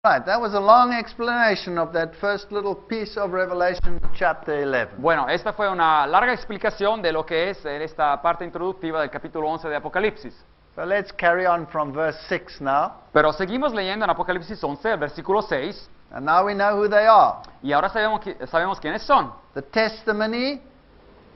Right, that was a long explanation of that first little piece of Revelation chapter 11. Bueno, esta fue una larga explicación de lo que es esta parte introductiva del capítulo 11 de Apocalipsis. So let's carry on from verse 6 now. Pero seguimos leyendo en Apocalipsis 11, el versículo 6, And now we know who they are. y ahora sabemos quiénes son. The testimony,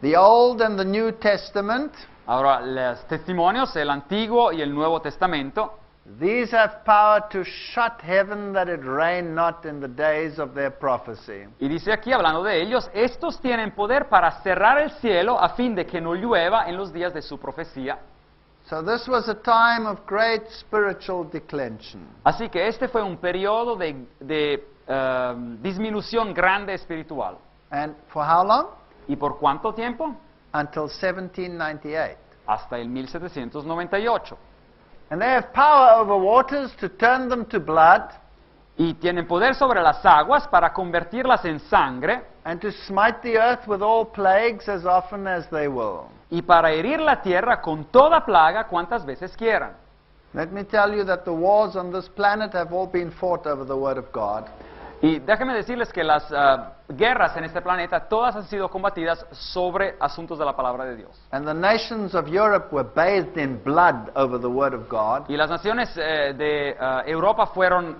the Old and the New Testament, Ahora, los testimonios, el Antiguo y el Nuevo Testamento, these have power to shut heaven that it rain not in the days of their prophecy. y dice aquí, hablando de ellos, estos tienen poder para cerrar el cielo a fin de que no llueva en los días de su profecía. So this was a time of great spiritual declension. Así que este fue un periodo de disminución grande espiritual. And for how long? ¿Y por cuánto tiempo? Until 1798. Hasta el 1798. And they have power over waters to turn them to blood Y tienen poder sobre las aguas para convertirlas en sangre and to smite the earth with all plagues as often as they will. y para herir la tierra con toda plaga cuantas veces quieran. Let me tell you that the wars on this planet have all been fought over the Word of God. Y déjenme decirles que las guerras en este planeta todas han sido combatidas sobre asuntos de la palabra de Dios. And the nations of Europe were bathed in blood over the Word of God. Y las naciones de Europa fueron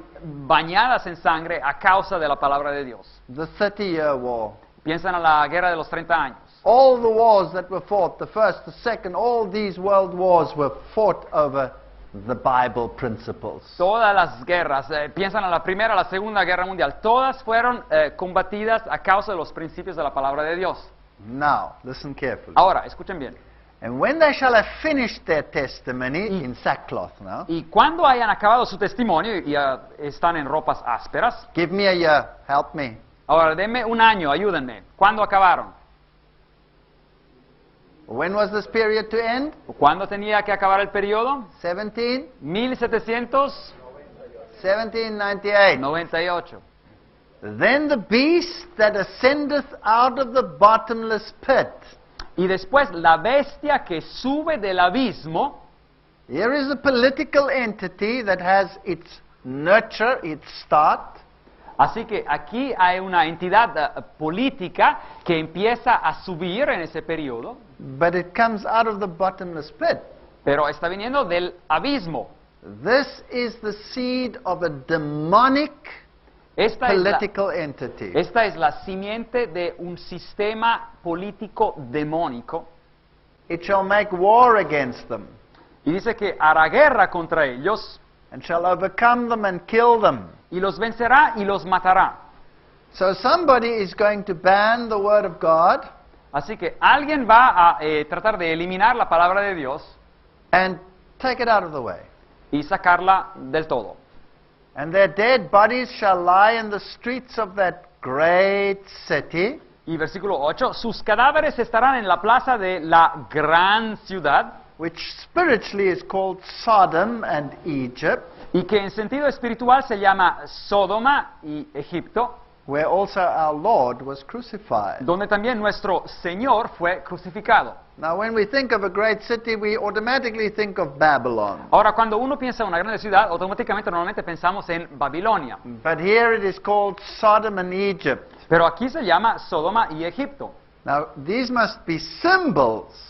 bañadas en sangre a causa de la palabra de Dios. The 30-year war. Piensan en la guerra de los 30 años. All the wars that were fought, the first, the second, all these world wars were fought over the Bible principles. Todas las guerras, piensan en la Primera, la Segunda Guerra Mundial, todas fueron combatidas a causa de los principios de la palabra de Dios. Now, listen carefully. Ahora, escuchen bien. And when they shall have finished their testimony in sackcloth now, Y cuando hayan acabado su testimonio y están en ropas ásperas, give me a year, help me. ahora denme un año, ayúdenme. ¿Cuándo acabaron? When was this period to end? ¿Cuándo tenía que acabar el periodo? 1798. 1798. Then the beast that ascendeth out of the bottomless pit. Y después la bestia que sube del abismo. Here is a political entity that has its nurture, its start. Así que aquí hay una entidad política que empieza a subir en ese periodo, But it comes out of the bottomless pit. pero está viniendo del abismo. This is the seed of a demonic Esta political entity. es la simiente de un sistema político demónico. It shall make war against them, Y dice que hará guerra contra ellos, and shall overcome them and kill them. y los vencerá y los matará. So somebody is going to ban the word of God Así que alguien va a tratar de eliminar la palabra de Dios and take it out of the way. y sacarla del todo. And their dead bodies shall lie in the streets of that great city, Y versículo 8, sus cadáveres estarán en la plaza de la gran ciudad, which spiritually is called Sodom and Egypt, y que en sentido espiritual se llama Sodoma y Egipto, where also our Lord was crucified. donde también nuestro Señor fue crucificado. Now, when we think of a great city, we automatically think of Babylon. Ahora, cuando uno piensa en una gran ciudad, automáticamente normalmente pensamos en Babilonia. But here it is called Sodom and Egypt. Pero aquí se llama Sodoma y Egipto. Now, these must be symbols,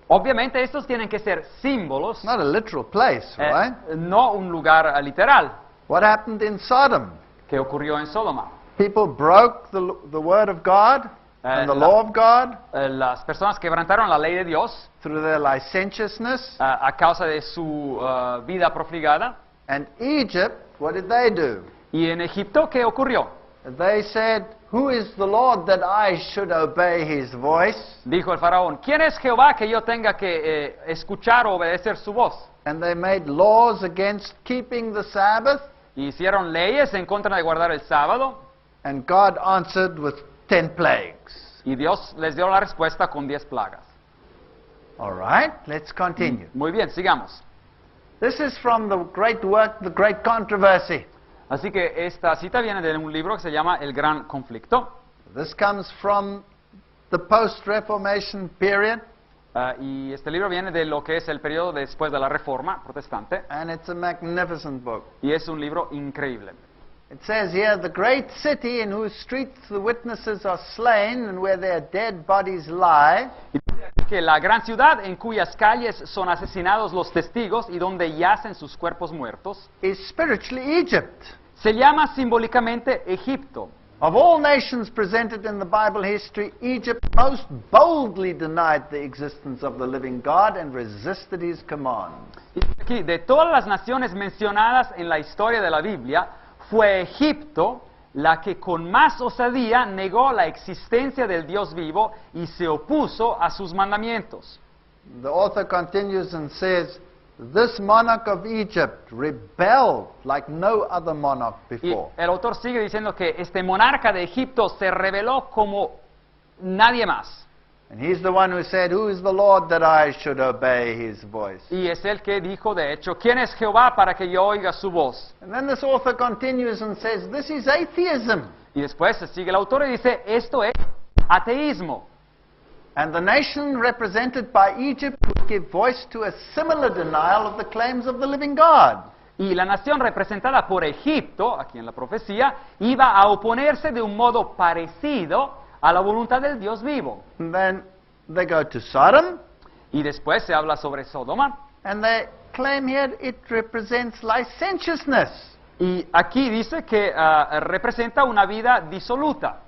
Obviamente estos tienen que ser símbolos, not a literal place, right? no un lugar literal. What happened in Sodom? ¿Qué ocurrió en Sodoma? People broke the word of God and the law of God Las personas quebrantaron la ley de Dios through their licentiousness. a causa de su vida profligada. And Egypt, what did they do? ¿Y en Egipto qué ocurrió? They said, "Who is the Lord that I should obey his voice?" Dijo el faraón, ¿quién es Jehová que yo tenga que escuchar o obedecer su voz? And they made laws against keeping the Sabbath, Hicieron leyes en contra de guardar el sábado and God answered with 10 plagues. y Dios les dio la respuesta con 10 plagas. All right, let's continue. Muy bien, sigamos. This is from the great work, The Great Controversy. Así que esta cita viene de un libro que se llama El Gran Conflicto. This comes from the post-Reformation period, Y este libro viene de lo que es el periodo después de la Reforma protestante. and it's a magnificent book. Y es un libro increíble. It says here, the great city in whose streets the witnesses are slain and where their dead bodies lie, Que la gran ciudad en cuyas calles son asesinados los testigos y donde yacen sus cuerpos muertos, is spiritually Egypt. se llama simbólicamente Egipto. Of all nations presented in the Bible history, Egypt most boldly denied the existence of the living God and resisted his commands. Y aquí, de todas las naciones mencionadas en la historia de la Biblia, fue Egipto la que con más osadía negó la existencia del Dios vivo y se opuso a sus mandamientos. The author continues and says, this monarch of Egypt rebelled like no other monarch Y before. el autor sigue diciendo que este monarca de Egipto se rebeló como nadie más. And he's the one who said, who is the Lord that I should obey his voice? Y es el que dijo, de hecho, ¿quién es Jehová para que yo oiga su voz? And then this author continues and says, this is atheism. Y después sigue el autor y dice, esto es ateísmo. And the nation represented by Egypt would give voice to a similar denial of the claims of the living God. Y la nación representada por Egipto, aquí en la profecía, iba a oponerse de un modo parecido a la voluntad del Dios vivo. And then they go to Sodom, Y después se habla sobre Sodoma. and they claim here it represents licentiousness. Y aquí dice que representa una vida disoluta.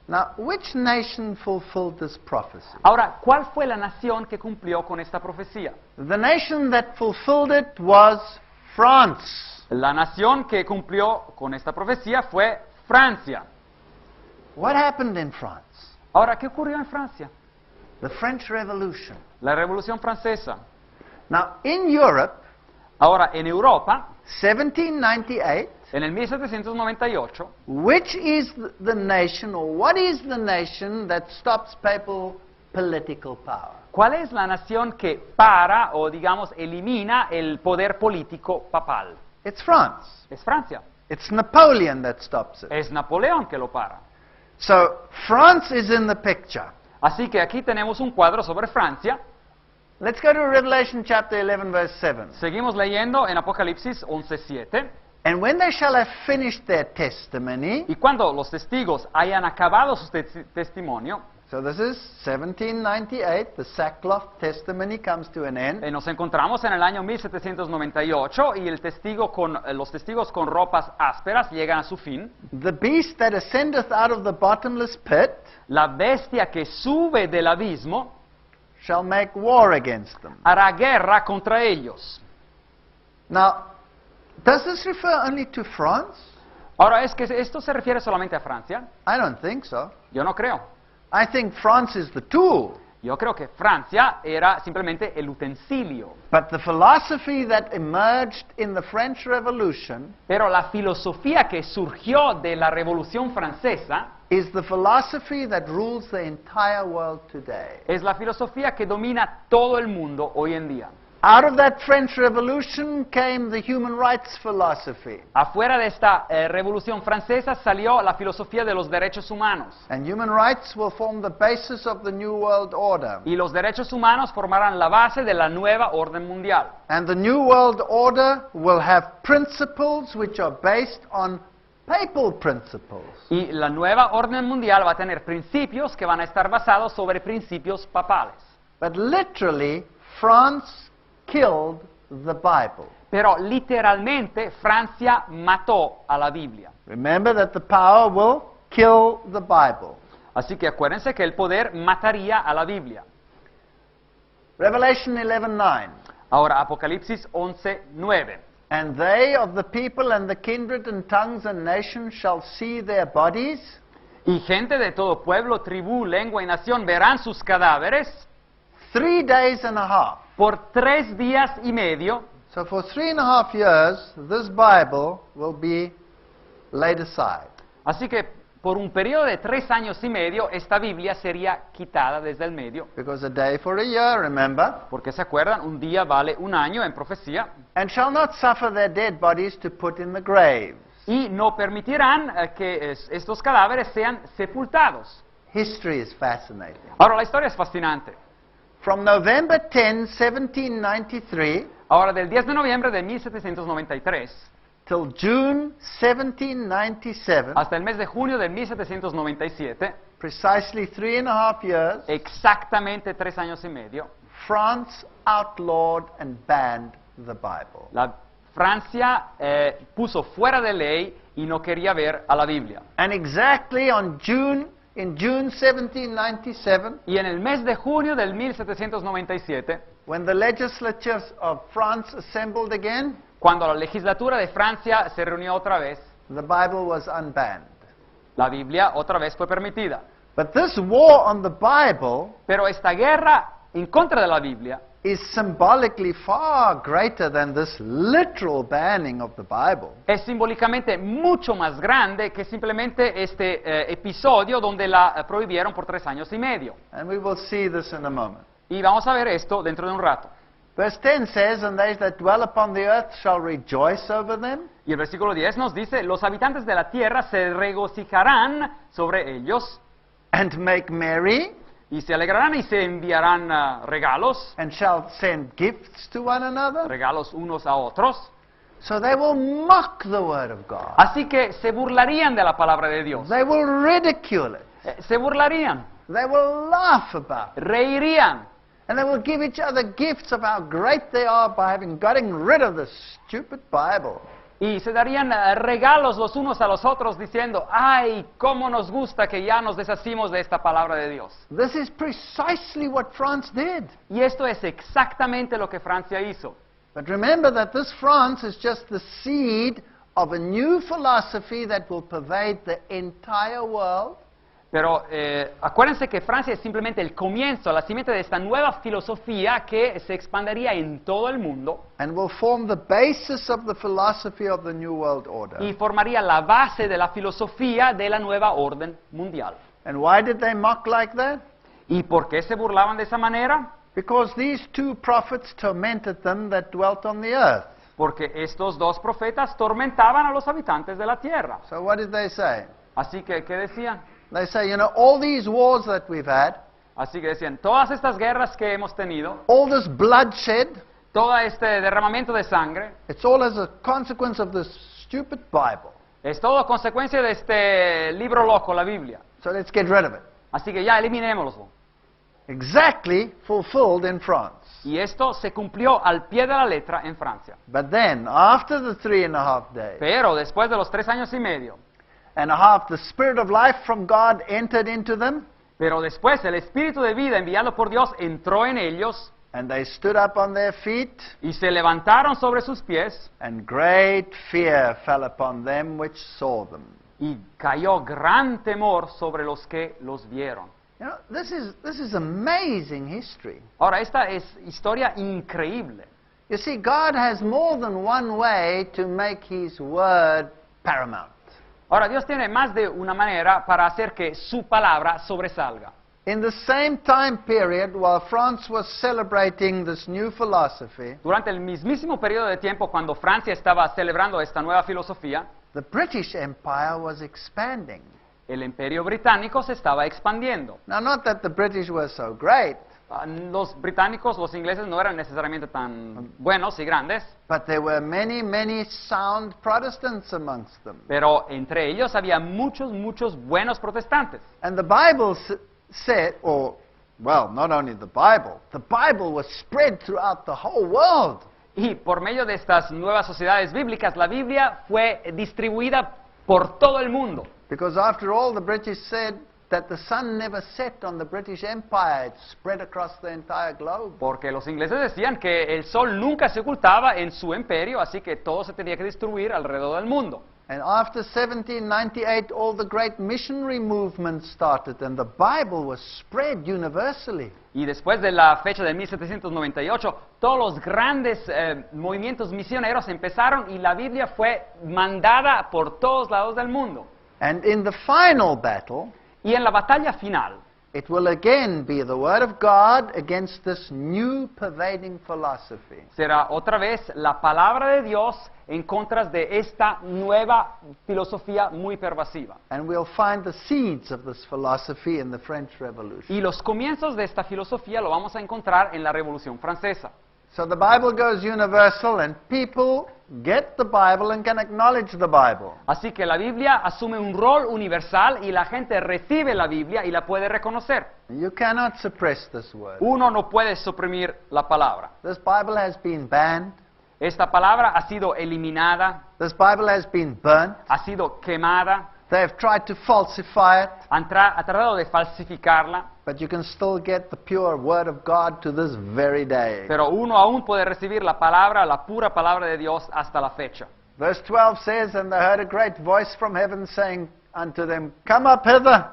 Now, which nation fulfilled this prophecy? Ahora, ¿cuál fue la nación que cumplió con esta profecía? The nation that fulfilled it was France. La nación que cumplió con esta profecía fue Francia. What happened in France? Ahora, ¿qué ocurrió en Francia? The French Revolution. La Revolución Francesa. Now, in Europe, Ahora, en Europa, 1798, en el 1798, which is the nation, or what is the nation that stops papal political power? ¿cuál es la nación que para o, digamos, elimina el poder político papal? It's France. Es Francia. It's Napoleon that stops it. Es Napoleón que lo para. So, France is in the picture. Así que aquí tenemos un cuadro sobre Francia. Let's go to Revelation chapter 11, verse 7. Seguimos leyendo en Apocalipsis 11:7. And when they shall have finished their testimony, Y cuando los testigos hayan acabado su testimonio, so this is 1798, the sackcloth testimony comes to an end. nos encontramos en el año 1798 y los testigos con ropas ásperas llegan a su fin. The beast that ascendeth out of the bottomless pit La bestia que sube del abismo shall make war against them. hará guerra contra ellos. Now, does this refer only to France? Ahora, ¿es que esto se refiere solamente a Francia? I don't think so. Yo no creo. I think France is the tool. Yo creo que Francia era simplemente el utensilio. But the philosophy that emerged in the French Revolution Pero la filosofía que surgió de la Revolución Francesa is the philosophy that rules the entire world today. es la filosofía que domina todo el mundo hoy en día. Out of that French Revolution came the human rights philosophy. Afuera de esta Revolución Francesa salió la filosofía de los derechos humanos. And human rights will form the basis of the New World Order. Y los derechos humanos formarán la base de la nueva orden mundial. And the New World Order will have principles which are based on papal principles. Y la nueva orden mundial va a tener principios que van a estar basados sobre principios papales. But literally, France killed the Bible. Pero literalmente Francia mató a la Biblia. Remember that the power will kill the Bible. Así que acuérdense que el poder mataría a la Biblia. Revelation 11:9. Ahora, Apocalipsis 11:9. And they of the people and the kindred and tongues and nations shall see their bodies Y gente de todo pueblo, tribu, lengua y nación verán sus cadáveres 3 days and a half. por 3 días y medio. So for 3.5 years, this Bible will be laid aside. Así que por un periodo de 3 años y medio, esta Biblia sería quitada desde el medio. Because a day for a year, remember? Porque se acuerdan, un día vale un año en profecía. And shall not suffer their dead bodies to put in the graves. Y no permitirán que estos cadáveres sean sepultados. History is fascinating. Ahora, la historia es fascinante. From November 10, 1793, Ahora, del 10 de noviembre de 1793 till June 1797, hasta el mes de junio de 1797, precisely 3.5 years, exactamente 3 años y medio, France outlawed and banned the Bible. la Francia puso fuera de ley y no quería ver a la Biblia. And exactly in June 1797, Y en el mes de junio del 1797, when the legislatures of France assembled again, cuando la legislatura de Francia se reunió otra vez, the Bible was unbanned. la Biblia otra vez fue permitida. But this war on the Bible Pero esta guerra en contra de la Biblia is symbolically far greater than this literal banning of the Bible. es simbólicamente mucho más grande que simplemente este episodio donde la prohibieron por 3 años y medio. And we will see this in a moment. Y vamos a ver esto dentro de un rato. Verse 10 says, "And they that dwell upon the earth shall rejoice over them, Y el versículo 10 nos dice, los habitantes de la tierra se regocijarán sobre ellos and make merry, y se alegrarán y se enviarán regalos, and shall send gifts to one another." regalos unos a otros. So they will mock the word of God. Así que se burlarían de la palabra de Dios. They will ridicule it. Se burlarían, They will laugh about it. reirían. And they will give each other gifts of how great they are by gotten rid of this stupid Bible. Y se darían regalos los unos a los otros diciendo, ay, cómo nos gusta que ya nos deshacimos de esta palabra de Dios. This is precisely what France did. Y esto es exactamente lo que Francia hizo. But remember that this France is just the seed of a new philosophy that will pervade the entire world. Pero acuérdense que Francia es simplemente el comienzo, la simiente de esta nueva filosofía que se expandería en todo el mundo And will form the basis of the philosophy of the New World Order. y formaría la base de la filosofía de la nueva orden mundial. And why did they mock like that? ¿Y por qué se burlaban de esa manera? Because these two prophets tormented them that dwelt on the earth. Porque estos dos profetas tormentaban a los habitantes de la tierra. So what did they say? Así que, ¿qué decían? They say, all these wars that we've had, Así que decían, todas estas guerras que hemos tenido, all this bloodshed, todo este derramamiento de sangre, it's all as a consequence of this stupid Bible. es todo consecuencia de este libro loco, la Biblia. So let's get rid of it. Así que ya eliminémoslo. Exactly fulfilled in France. Y esto se cumplió al pie de la letra en Francia. But then, after the 3.5 days, Pero después de los 3 años y medio, and a half, the Spirit of life from God entered into them, pero después el Espíritu de vida enviado por Dios entró en ellos and they stood up on their feet, y se levantaron sobre sus pies and great fear fell upon them which saw them. y cayó gran temor sobre los que los vieron. This is amazing history. Ahora, esta es historia increíble. You see, God has more than one way to make His word paramount. Ahora, Dios tiene más de una manera para hacer que su palabra sobresalga. In the same time period, while France was celebrating this new philosophy, Durante el mismísimo periodo de tiempo cuando Francia estaba celebrando esta nueva filosofía, the British Empire was expanding. el imperio británico se estaba expandiendo. Now, not that the British were so great, Los británicos, los ingleses no eran necesariamente tan buenos y grandes, but there were many, many sound Protestants amongst them. pero entre ellos había muchos, muchos buenos protestantes. And the Bible said, not only the Bible was spread throughout the whole world. Y por medio de estas nuevas sociedades bíblicas, la Biblia fue distribuida por todo el mundo. Because after all, the British said that the sun never set on the British Empire. It spread across the entire globe. Porque los ingleses decían que el sol nunca se ocultaba en su imperio, así que todo se tenía que distribuir alrededor del mundo. And after 1798, all the great missionary movements started, and the Bible was spread universally. Y después de la fecha de 1798, todos los grandes movimientos misioneros empezaron y la Biblia fue mandada por todos lados del mundo. And in the final battle, Y en la batalla final, it will again be the Word of God against this new pervading philosophy. será otra vez la palabra de Dios en contra de esta nueva filosofía muy pervasiva. And we'll find the seeds of this philosophy in the French Revolution. Y los comienzos de esta filosofía lo vamos a encontrar en la Revolución Francesa. So the Bible goes universal and people get the Bible and can acknowledge the Bible. Así que la Biblia asume un rol universal y la gente recibe la Biblia y la puede reconocer. You cannot suppress this word. Uno no puede suprimir la palabra. This Bible has been banned. Esta palabra ha sido eliminada, This Bible has been burnt. ha sido quemada, They have tried to falsify it, ha tratado de falsificarla, but you can still get the pure Word of God to this very day. pero uno aún puede recibir la palabra, la pura palabra de Dios hasta la fecha. Verse 12 says, "And they heard a great voice from heaven saying unto them, Come up hither.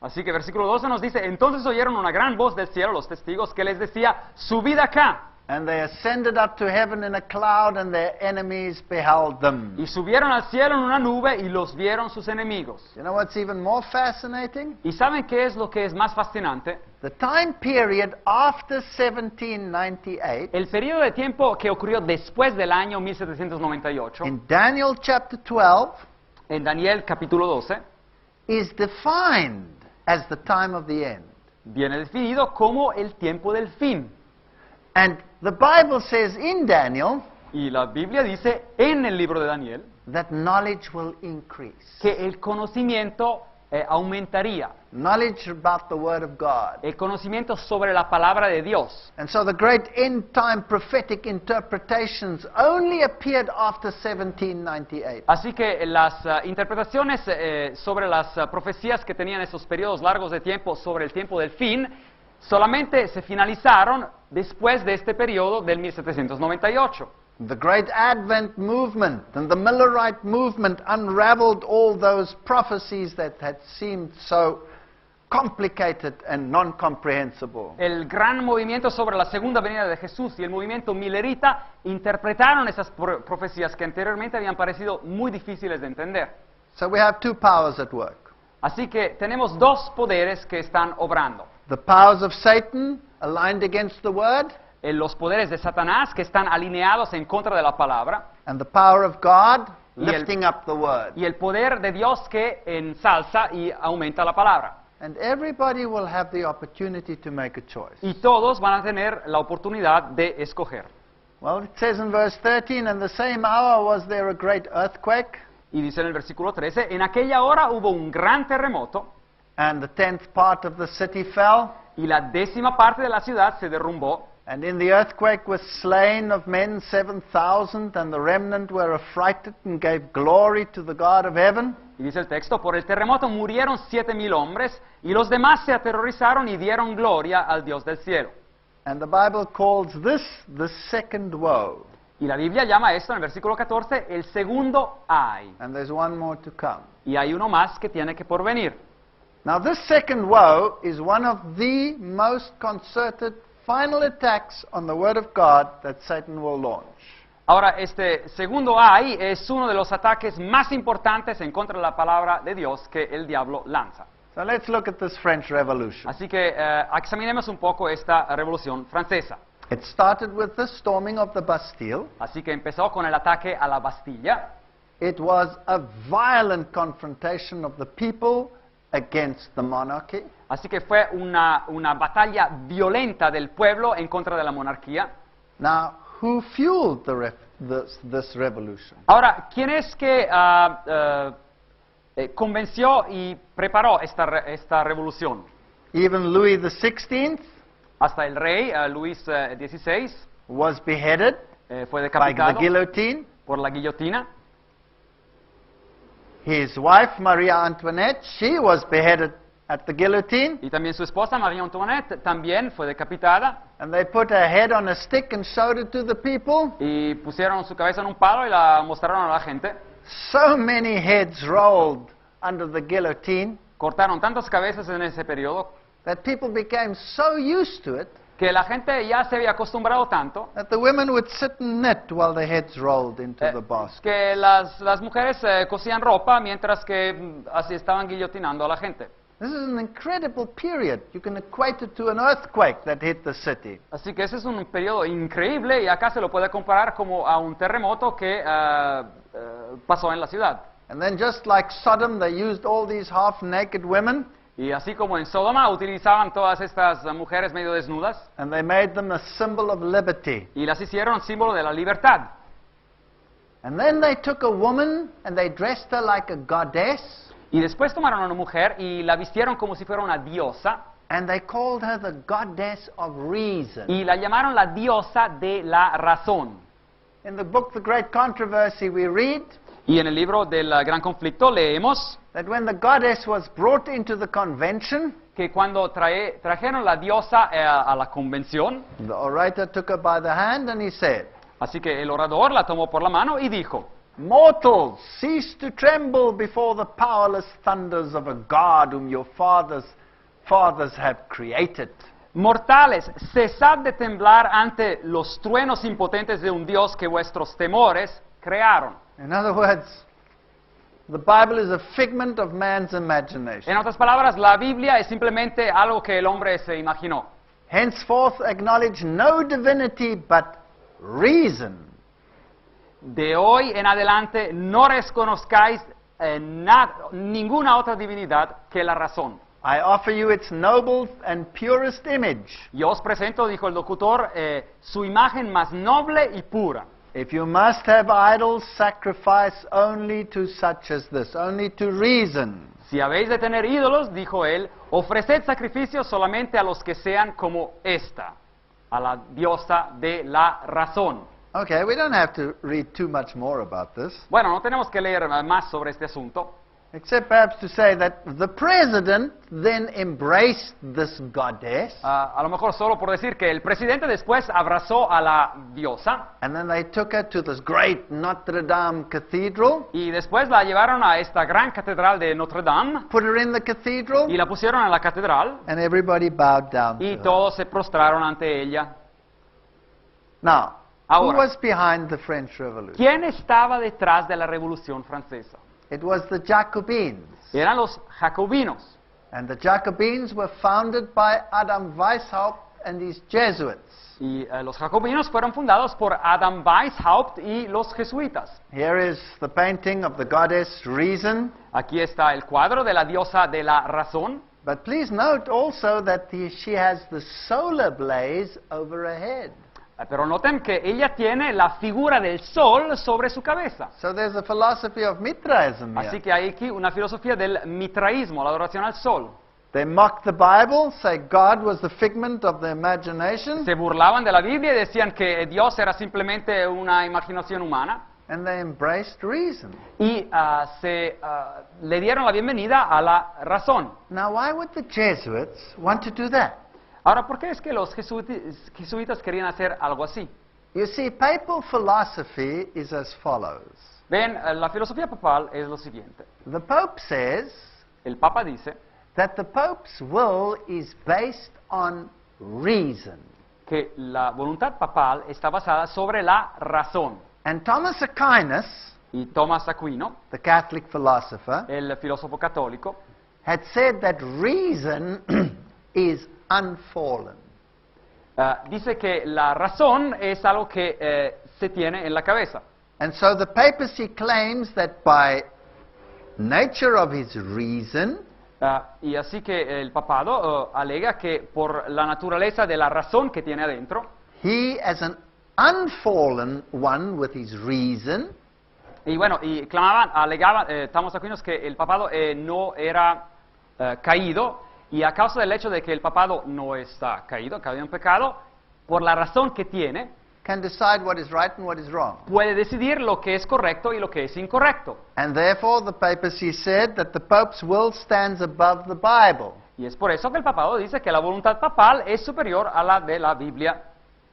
Así que versículo 12 nos dice, entonces oyeron una gran voz del cielo, los testigos, que les decía, subid acá. And they ascended up to heaven in a cloud, and their enemies beheld them." Y subieron al cielo en una nube y los vieron sus enemigos. You know what's even more fascinating? ¿Y saben qué es lo que es más fascinante? The time period after 1798, El periodo de tiempo que ocurrió después del año 1798, in Daniel chapter 12, en Daniel capítulo 12, is defined as the time of the end. viene definido como el tiempo del fin. And the Bible says in Daniel Y la Biblia dice en el libro de Daniel that knowledge will increase. que el conocimiento aumentaría, Knowledge about the Word of God. el conocimiento sobre la palabra de Dios. And so the great end time prophetic interpretations only appeared after 1798. Así que las interpretaciones sobre las profecías que tenían esos periodos largos de tiempo sobre el tiempo del fin solamente se finalizaron después de este periodo del 1798. The great Advent movement and the Millerite movement unraveled all those prophecies that had seemed so complicated and non-comprehensible. El gran movimiento sobre la segunda venida de Jesús y el movimiento millerita interpretaron esas profecías que anteriormente habían parecido muy difíciles de entender. So we have two powers at work. Así que tenemos dos poderes que están obrando. The powers of Satan aligned against the Word, Los poderes de Satanás que están alineados en contra de la palabra and the power of God Y el- lifting up the Word. y el poder de Dios que ensalza y aumenta la palabra. And everybody will have the opportunity to make a choice. Y todos van a tener la oportunidad de escoger. Well, it says in verse 13, "In the same hour was there a great earthquake, Y dice en el versículo 13, en aquella hora hubo un gran terremoto and the 10th part of the city fell. y la 10ª parte de la ciudad se derrumbó. And in the earthquake was slain of men 7,000, and the remnant were affrighted and gave glory to the God of heaven." Y dice el texto, por el terremoto murieron 7,000 hombres y los demás se aterrorizaron y dieron gloria al Dios del cielo. And the Bible calls this the second woe. Y la Biblia llama esto en el versículo 14 el segundo ay. And there's one more to come. Y hay uno más que tiene que porvenir. Now, this second woe is one of the most concerted final attacks on the Word of God that Satan will launch. Ahora, este segundo ay es uno de los ataques más importantes en contra de la palabra de Dios que el diablo lanza. So let's look at this French Revolution. Así que examinemos un poco esta revolución francesa. It started with the storming of the Bastille. Así que empezó con el ataque a la Bastilla. It was a violent confrontation of the people against the monarchy. Así que fue una batalla violenta del pueblo en contra de la monarquía. Now, who fueled this revolution? Ahora, ¿quién es que convenció y preparó esta revolución? Even Louis XVI Hasta el rey Luis XVI was beheaded fue by the decapitado guillotine. por la guillotina. His wife, Maria Antoinette, she was beheaded at the guillotine. Y también su esposa, María Antoinette, también fue decapitada. And they put her head on a stick and showed it to the people. Y pusieron su cabeza en un palo y la mostraron a la gente. So many heads rolled under the guillotine Cortaron tantas cabezas en ese periodo that people became so used to it que la gente ya se había acostumbrado tanto that the women would sit and knit while the heads rolled into the basket. que las mujeres cosían ropa mientras que así estaban guillotinando a la gente. This is an incredible period. You can equate it to an earthquake that hit the city. Así que ese es un periodo increíble y acá se lo puede comparar como a un terremoto que pasó en la ciudad. And then just like Sodom, they used all these half-naked women. Y así como en Sodoma utilizaban todas estas mujeres medio desnudas and they made them a symbol of liberty. y las hicieron símbolo de la libertad. And then they took a woman and they dressed her like a goddess, Y después tomaron a una mujer y la vistieron como si fuera una diosa and they called her the goddess of reason. y la llamaron la diosa de la razón. In the book The Great Controversy we read Y en el libro del Gran Conflicto leemos that when the goddess was brought into the convention, que cuando trajeron la diosa a la convención, the orator took her by the hand and he said, así que el orador la tomó por la mano y dijo, "Mortals, cease to tremble before the powerless thunders of a God whom your fathers have created." mortales, cesad de temblar ante los truenos impotentes de un Dios que vuestros temores crearon. In other words, the Bible is a figment of man's imagination. En otras palabras, la Biblia es simplemente algo que el hombre se imaginó. Henceforth acknowledge no divinity but reason. De hoy en adelante no reconozcáis ninguna otra divinidad que la razón. I offer you its noble and purest image. Yo os presento, dijo el locutor, su imagen más noble y pura. If you must have idols, sacrifice only to such as this, only to reason. Si habéis de tener ídolos, dijo él, ofreced sacrificios solamente a los que sean como esta, a la diosa de la razón. Okay, we don't have to read too much more about this, Bueno, no tenemos que leer más sobre este asunto, except perhaps to say that the president then embraced this goddess, a lo mejor solo por decir que el presidente después abrazó a la diosa and then they took her to this great Notre Dame cathedral, y después la llevaron a esta gran catedral de Notre Dame put her in the cathedral, y la pusieron en la catedral and everybody bowed down y to her. todos se prostraron ante ella. Now, who Ahora, was behind the French Revolution? ¿quién estaba detrás de la Revolución Francesa? It was the Jacobins. Eran los jacobinos. And the Jacobins were founded by Adam Weishaupt and his Jesuits. Y los jacobinos fueron fundados por Adam Weishaupt y los jesuitas. Here is the painting of the goddess Reason. Aquí está el cuadro de la diosa de la razón. But please note also that she has the solar blaze over her head. Pero noten que ella tiene la figura del sol sobre su cabeza. So there's a philosophy of Mithraism Así here. que hay aquí una filosofía del mitraísmo, la adoración al sol. They mock the Bible, say God was the figment of the imagination, Se burlaban de la Biblia y decían que Dios era simplemente una imaginación humana. and they embraced reason. Y le dieron la bienvenida a la razón. Now, why would the Jesuits want to do that? Ahora, ¿por qué es que los jesuitas querían hacer algo así? You see, papal philosophy is as follows. Ven, la filosofía papal es lo siguiente. The Pope says El Papa dice that the Pope's will is based on reason. que la voluntad papal está basada sobre la razón. And Thomas Aquinas, Y Tomás Aquino, the Catholic philosopher, el filósofo católico, had said that reason is unfallen. dice que la razón es algo que se tiene en la cabeza. And so the papacy claims that by nature of his reason, Y así que el papado alega que por la naturaleza de la razón que tiene adentro, he as an unfallen one with his reason, y bueno, y clamaban, alegaban Tomás Aquinos que el papado no era caído, y a causa del hecho de que el papado no está caído en pecado, por la razón que tiene, can decide what is right and what is wrong. puede decidir lo que es correcto y lo que es incorrecto. And therefore the papacy said that the Pope's will stands above the Bible. Y es por eso que el papado dice que la voluntad papal es superior a la de la Biblia.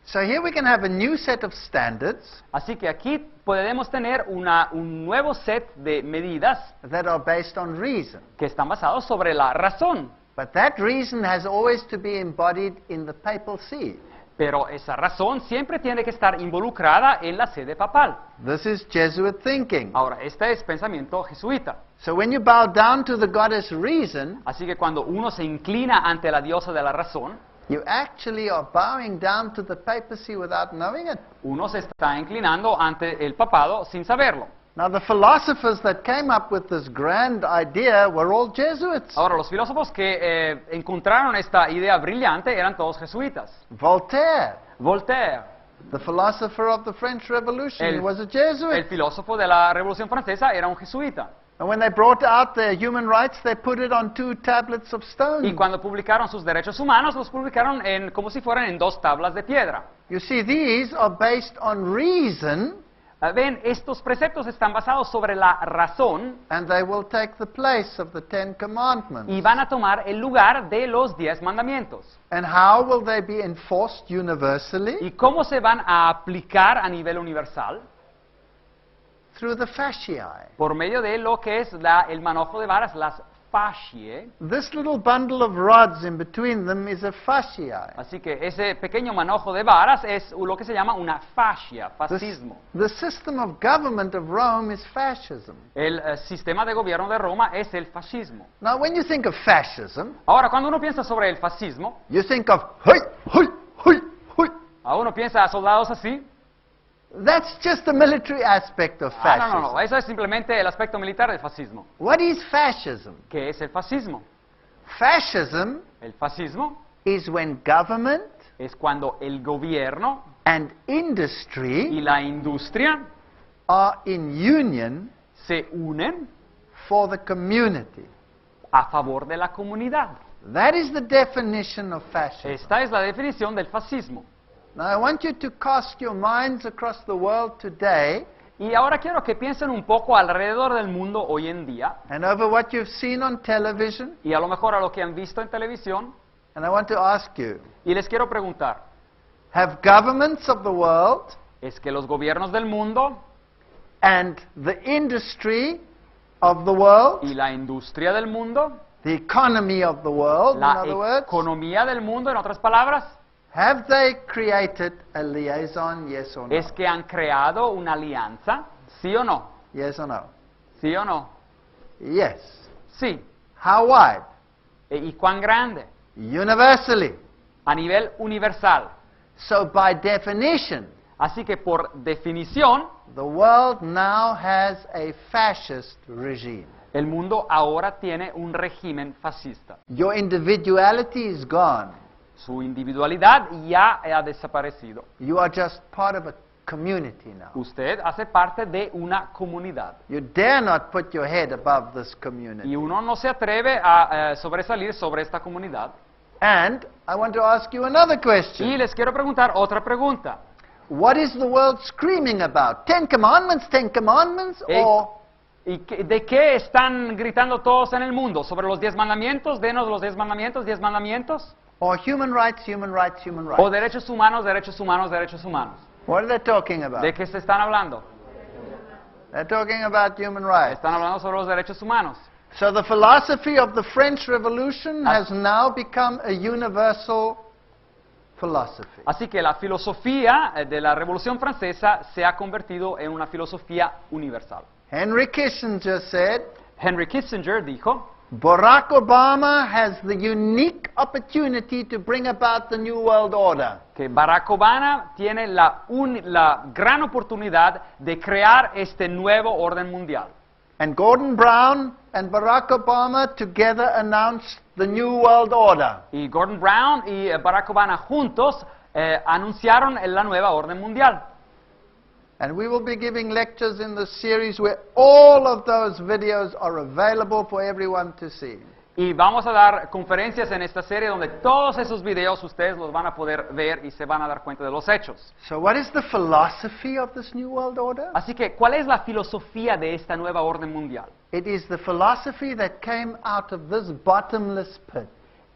So here we can have a new set of standards Así que aquí podemos tener un nuevo set de medidas that are based on reason. que están basados sobre la razón. But that reason has always to be embodied in the papal see. Pero esa razón siempre tiene que estar involucrada en la sede papal. This is Jesuit thinking. Ahora, este es pensamiento jesuita. So when you bow down to the goddess reason, Así que cuando uno se inclina ante la diosa de la razón, you actually are bowing down to the papacy without knowing it. uno se está inclinando ante el papado sin saberlo. Now, the philosophers that came up with this grand idea were all Jesuits. Ahora, los filósofos que encontraron esta idea brillante eran todos jesuitas. Voltaire, Voltaire, the philosopher of the French Revolution, he was a el Jesuit. filósofo de la Revolución Francesa, era un jesuita. And when they brought out their human rights, they put it on 2 tablets of stone. Y cuando publicaron sus derechos humanos, los publicaron como si fueran en 2 tablas de piedra. You see, these are based on reason, Ven, estos preceptos están basados sobre la razón and they will take the place of the 10 commandments. y van a tomar el lugar de los 10 mandamientos. And how will they be enforced universally? ¿Y cómo se van a aplicar a nivel universal? Through the fasciae. Por medio de lo que es el manojo de varas, las fasciae. This little bundle of rods in between them is a fasciae. Así que ese pequeño manojo de varas es lo que se llama una fascia, fascismo. The system of government of Rome is fascism. El sistema de gobierno de Roma es el fascismo. Now, when you think of fascism, Ahora, cuando uno piensa sobre el fascismo, you think of hui, hui, hui, hui. a uno piensa a soldados así. That's just the military aspect of fascism. No, eso es simplemente el aspecto militar del fascismo. What is fascism? ¿Qué es el fascismo? Fascism El fascismo is when government es cuando el gobierno and y industry la industria are in union se unen for the community. a favor de la comunidad. That is the definition of fascism. Esta es la definición del fascismo. Now, I want you to cast your minds across the world today Y ahora quiero que piensen un poco alrededor del mundo hoy en día, and over what you've seen on television, y a lo mejor a lo que han visto en televisión, and I want to ask you, y les quiero preguntar, have governments of the world ¿es que los gobiernos del mundo and the industry of the world, y la industria del mundo, the economy of the world, in la other words, economía del mundo, en otras palabras, have they created a liaison, yes or no? es que han creado una alianza? ¿Sí o no? Yes or no? ¿Sí o no? Yes. Sí. How wide? ¿Y cuán grande? Universally. A nivel universal. So by definition, Así que por definición, the world now has a fascist regime. el mundo ahora tiene un régimen fascista. Your individuality is gone. Su individualidad ya ha desaparecido. You are just part of a community now. Usted hace parte de una comunidad. You dare not put your head above this Y community. uno no se atreve a sobresalir sobre esta comunidad. And I want to ask you another Y question. les quiero preguntar otra pregunta. What is the world screaming about? 10 commandments, 10 commandments, Eh, or ¿De qué están gritando todos en el mundo? ¿Sobre los 10 mandamientos? ¿Denos los 10 mandamientos, 10 mandamientos? human rights, human rights, human ¿O rights? derechos humanos, derechos humanos, derechos humanos? What are they talking about? ¿De qué se están hablando? They're talking about human rights. Están hablando sobre los derechos humanos. So the philosophy of the French Revolution Ah. has now become a universal philosophy. Así que la filosofía de la Revolución Francesa se ha convertido en una filosofía universal. Henry Kissinger said, Henry Kissinger dijo, Barack Obama has the unique opportunity to bring about the New World Order. que Barack Obama tiene la gran oportunidad de crear este nuevo orden mundial. And Gordon Brown and Barack Obama together announced the New World Order. Y Gordon Brown y Barack Obama juntos anunciaron la nueva orden mundial. And we will be giving lectures in this series where all of those videos are available for everyone to see. Y vamos a dar conferencias en esta serie donde todos esos videos ustedes los van a poder ver y se van a dar cuenta de los hechos. So what is the philosophy of this New World Order? Así que, ¿cuál es la filosofía de esta nueva orden mundial? It is the philosophy that came out of this bottomless pit.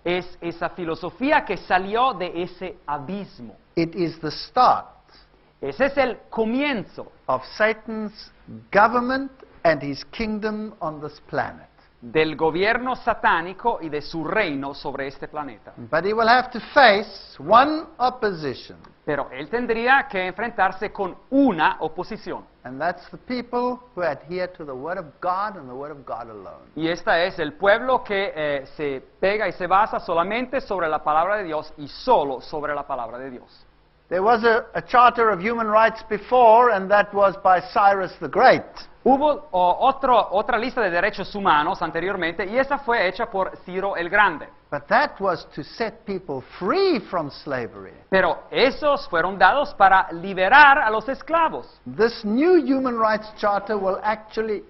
Es esa filosofía que salió de ese abismo. It is the start Ese es el comienzo of Satan's government and his kingdom on this planet. del gobierno satánico y de su reino sobre este planeta. But he will have to face one opposition, Pero él tendría que enfrentarse con una oposición. and that's the people who adhere to the Word of God and the Word of God alone. Y esta es el pueblo que se pega y se basa solamente sobre la palabra de Dios y solo sobre la palabra de Dios. There was a charter of human rights before, and that was by Cyrus the Great. Hubo otra lista de derechos humanos anteriormente y esa fue hecha por Ciro el Grande. But that was to set people free from slavery. Pero esos fueron dados para liberar a los esclavos. This new Human Rights Charter will actually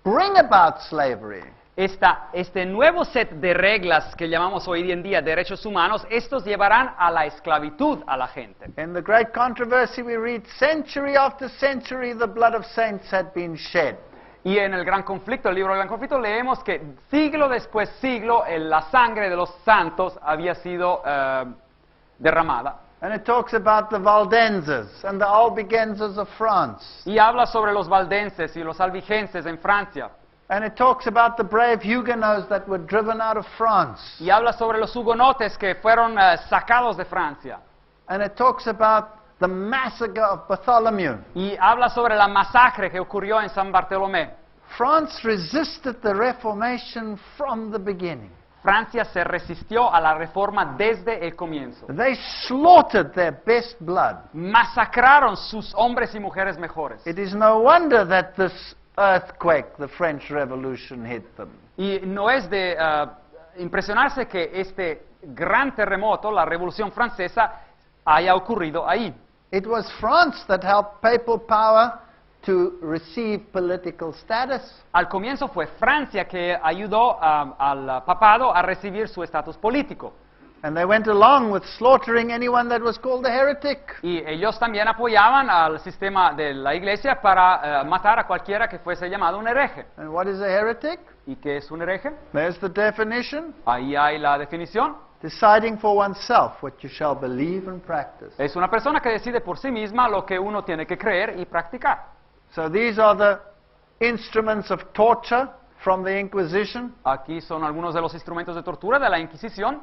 bring about slavery. Este nuevo set de reglas que llamamos hoy en día derechos humanos, estos llevarán a la esclavitud a la gente. In the great controversy we read, century after century the blood of saints had been shed. Y en el Gran Conflicto, el libro del Gran Conflicto, leemos que siglo después siglo la sangre de los santos había sido derramada. And it talks about the Waldenses and the Albigensers of France. Y habla sobre los valdenses y los albigenses en Francia. And it talks about the brave Huguenots that were driven out of France. Y habla sobre los hugonotes que fueron sacados de Francia. And it talks about the massacre of Bartholomew. Y habla sobre la masacre que ocurrió en San Bartolomé. France resisted the Reformation from the beginning. Francia se resistió a la reforma desde el comienzo. They slaughtered their best blood. Masacraron sus hombres y mujeres mejores. It is no wonder that this earthquake, the French Revolution, hit them. Y no es de impresionarse que este gran terremoto, la Revolución Francesa, haya ocurrido ahí. It was France that helped papal power to receive political status. Al comienzo fue Francia que ayudó al papado a recibir su estatus político. And they went along with slaughtering anyone that was called a heretic. Y ellos también apoyaban al sistema de la iglesia para matar a cualquiera que fuese llamado un hereje. And what is a heretic? ¿Y qué es un hereje? There's the definition. Ahí hay la definición. Deciding for oneself what you shall believe and practice. Es una persona que decide por sí misma lo que uno tiene que creer y practicar. So these are the instruments of torture from the Inquisition. Aquí son algunos de los instrumentos de tortura de la Inquisición.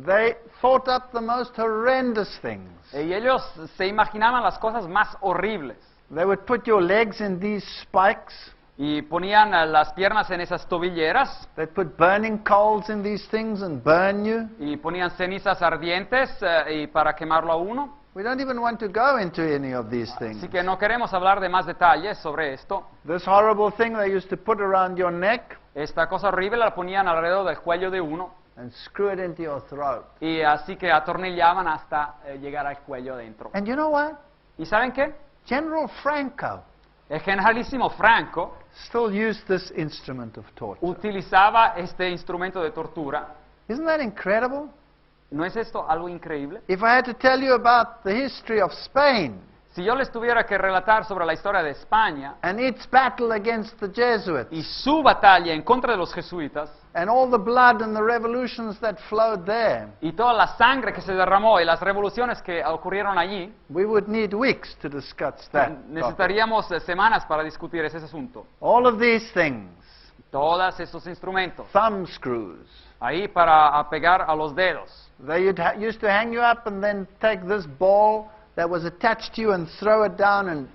They thought up the most horrendous things. Y ellos se imaginaban las cosas más horribles. They would put your legs in these spikes. Y ponían las piernas en esas tobilleras. They'd put burning coals in these things and burn you. Y ponían cenizas ardientes y para quemarlo a uno. We don't even want to go into any of these things. Así que no queremos hablar de más detalles sobre esto. This horrible thing they used to put around your neck Esta cosa horrible la ponían alrededor del cuello de uno. and screw it into your throat. Y así que atornillaban hasta llegar al cuello dentro. And you know what? ¿Y saben qué? General Franco El generalísimo Franco still used this instrument of torture. utilizaba este instrumento de tortura. Isn't that incredible? ¿No es esto algo increíble? If I had to tell you about the history of Spain Si yo les tuviera que relatar sobre la historia de España and its battle against the Jesuits y su batalla en contra de los jesuitas and all the blood and the revolutions that flowed there, y toda la sangre que se derramó y las revoluciones que ocurrieron allí, we would need weeks to discuss that topic. necesitaríamos semanas para discutir ese asunto. All of these things, Todos esos instrumentos, thumb screws, ahí para pegar a los dedos. they used to hang you up and then take this ball that was attached to you and throw it down and